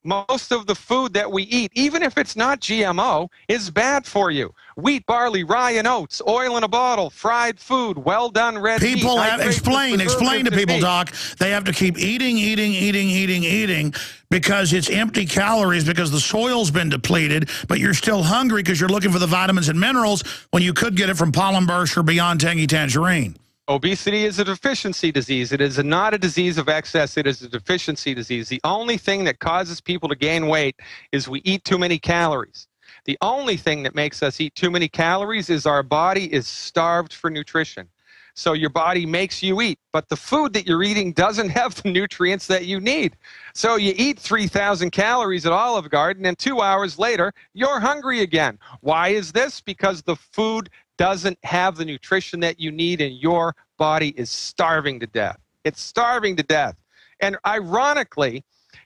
Most of the food that we eat, even if it's not GMO, is bad for you. Wheat, barley, rye, and oats, oil in a bottle, fried food, well-done red meat. People have, explain to people, Doc, they have to keep eating because it's empty calories because the soil's been depleted, but you're still hungry because you're looking for the vitamins and minerals when you could get it from pollen burst or Beyond Tangy Tangerine. Obesity is a deficiency disease. It is not a disease of excess. It is a deficiency disease. The only thing that causes people to gain weight is we eat too many calories. The only thing that makes us eat too many calories is our body is starved for nutrition. So your body makes you eat, but the food that you're eating doesn't have the nutrients that you need. So you eat 3,000 calories at Olive Garden, and 2 hours later, you're hungry again. Why is this? Because the food doesn't have the nutrition that you need, and your body is starving to death. It's starving to death. And ironically,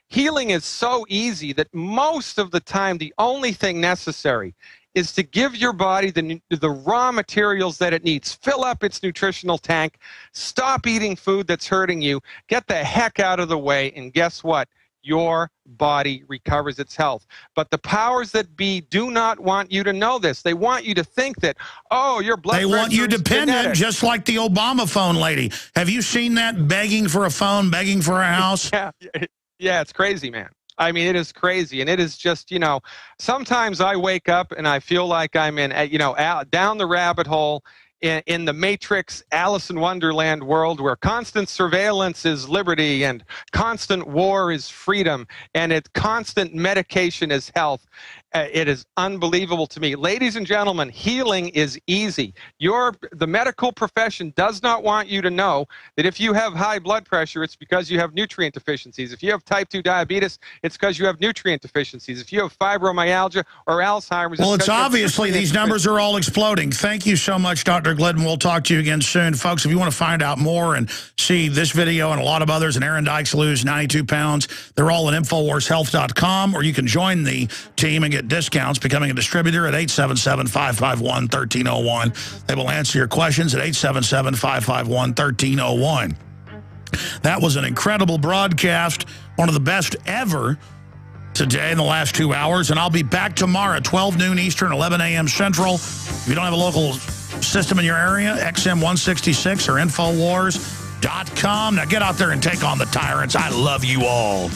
healing is so easy that most of the time the only thing necessary is to give your body the raw materials that it needs. Fill up its nutritional tank, stop eating food that's hurting you, get the heck out of the way, and guess what? Your body recovers its health. But the powers that be do not want you to know this. They want you to think that, oh, your blood pressure is genetic. They want you dependent, just like the Obama phone lady. Have you seen that begging for a phone, begging for a house? Yeah, it's crazy, man. I mean, it is crazy, and it is just, you know, sometimes I wake up and I feel like I'm in, you know, down the rabbit hole in the Matrix, Alice in Wonderland world where constant surveillance is liberty and constant war is freedom and constant medication is health. It is unbelievable to me. Ladies and gentlemen, healing is easy. The medical profession does not want you to know that if you have high blood pressure, it's because you have nutrient deficiencies. If you have type 2 diabetes, it's because you have nutrient deficiencies. If you have fibromyalgia or Alzheimer's... Well, it's obviously these numbers are all exploding. Thank you so much, Dr. Glidden. We'll talk to you again soon. Folks, if you want to find out more and see this video and a lot of others, and Aaron Dykes lose 92 pounds, they're all at InfoWarsHealth.com, or you can join the team and get discounts becoming a distributor at 877-551-1301. They will answer your questions at 877-551-1301. That was an incredible broadcast, one of the best ever today in the last 2 hours, and I'll be back tomorrow at 12 noon Eastern, 11 a.m. Central. If you don't have a local system in your area, XM166 or Infowars.com. Now get out there and take on the tyrants. I love you all.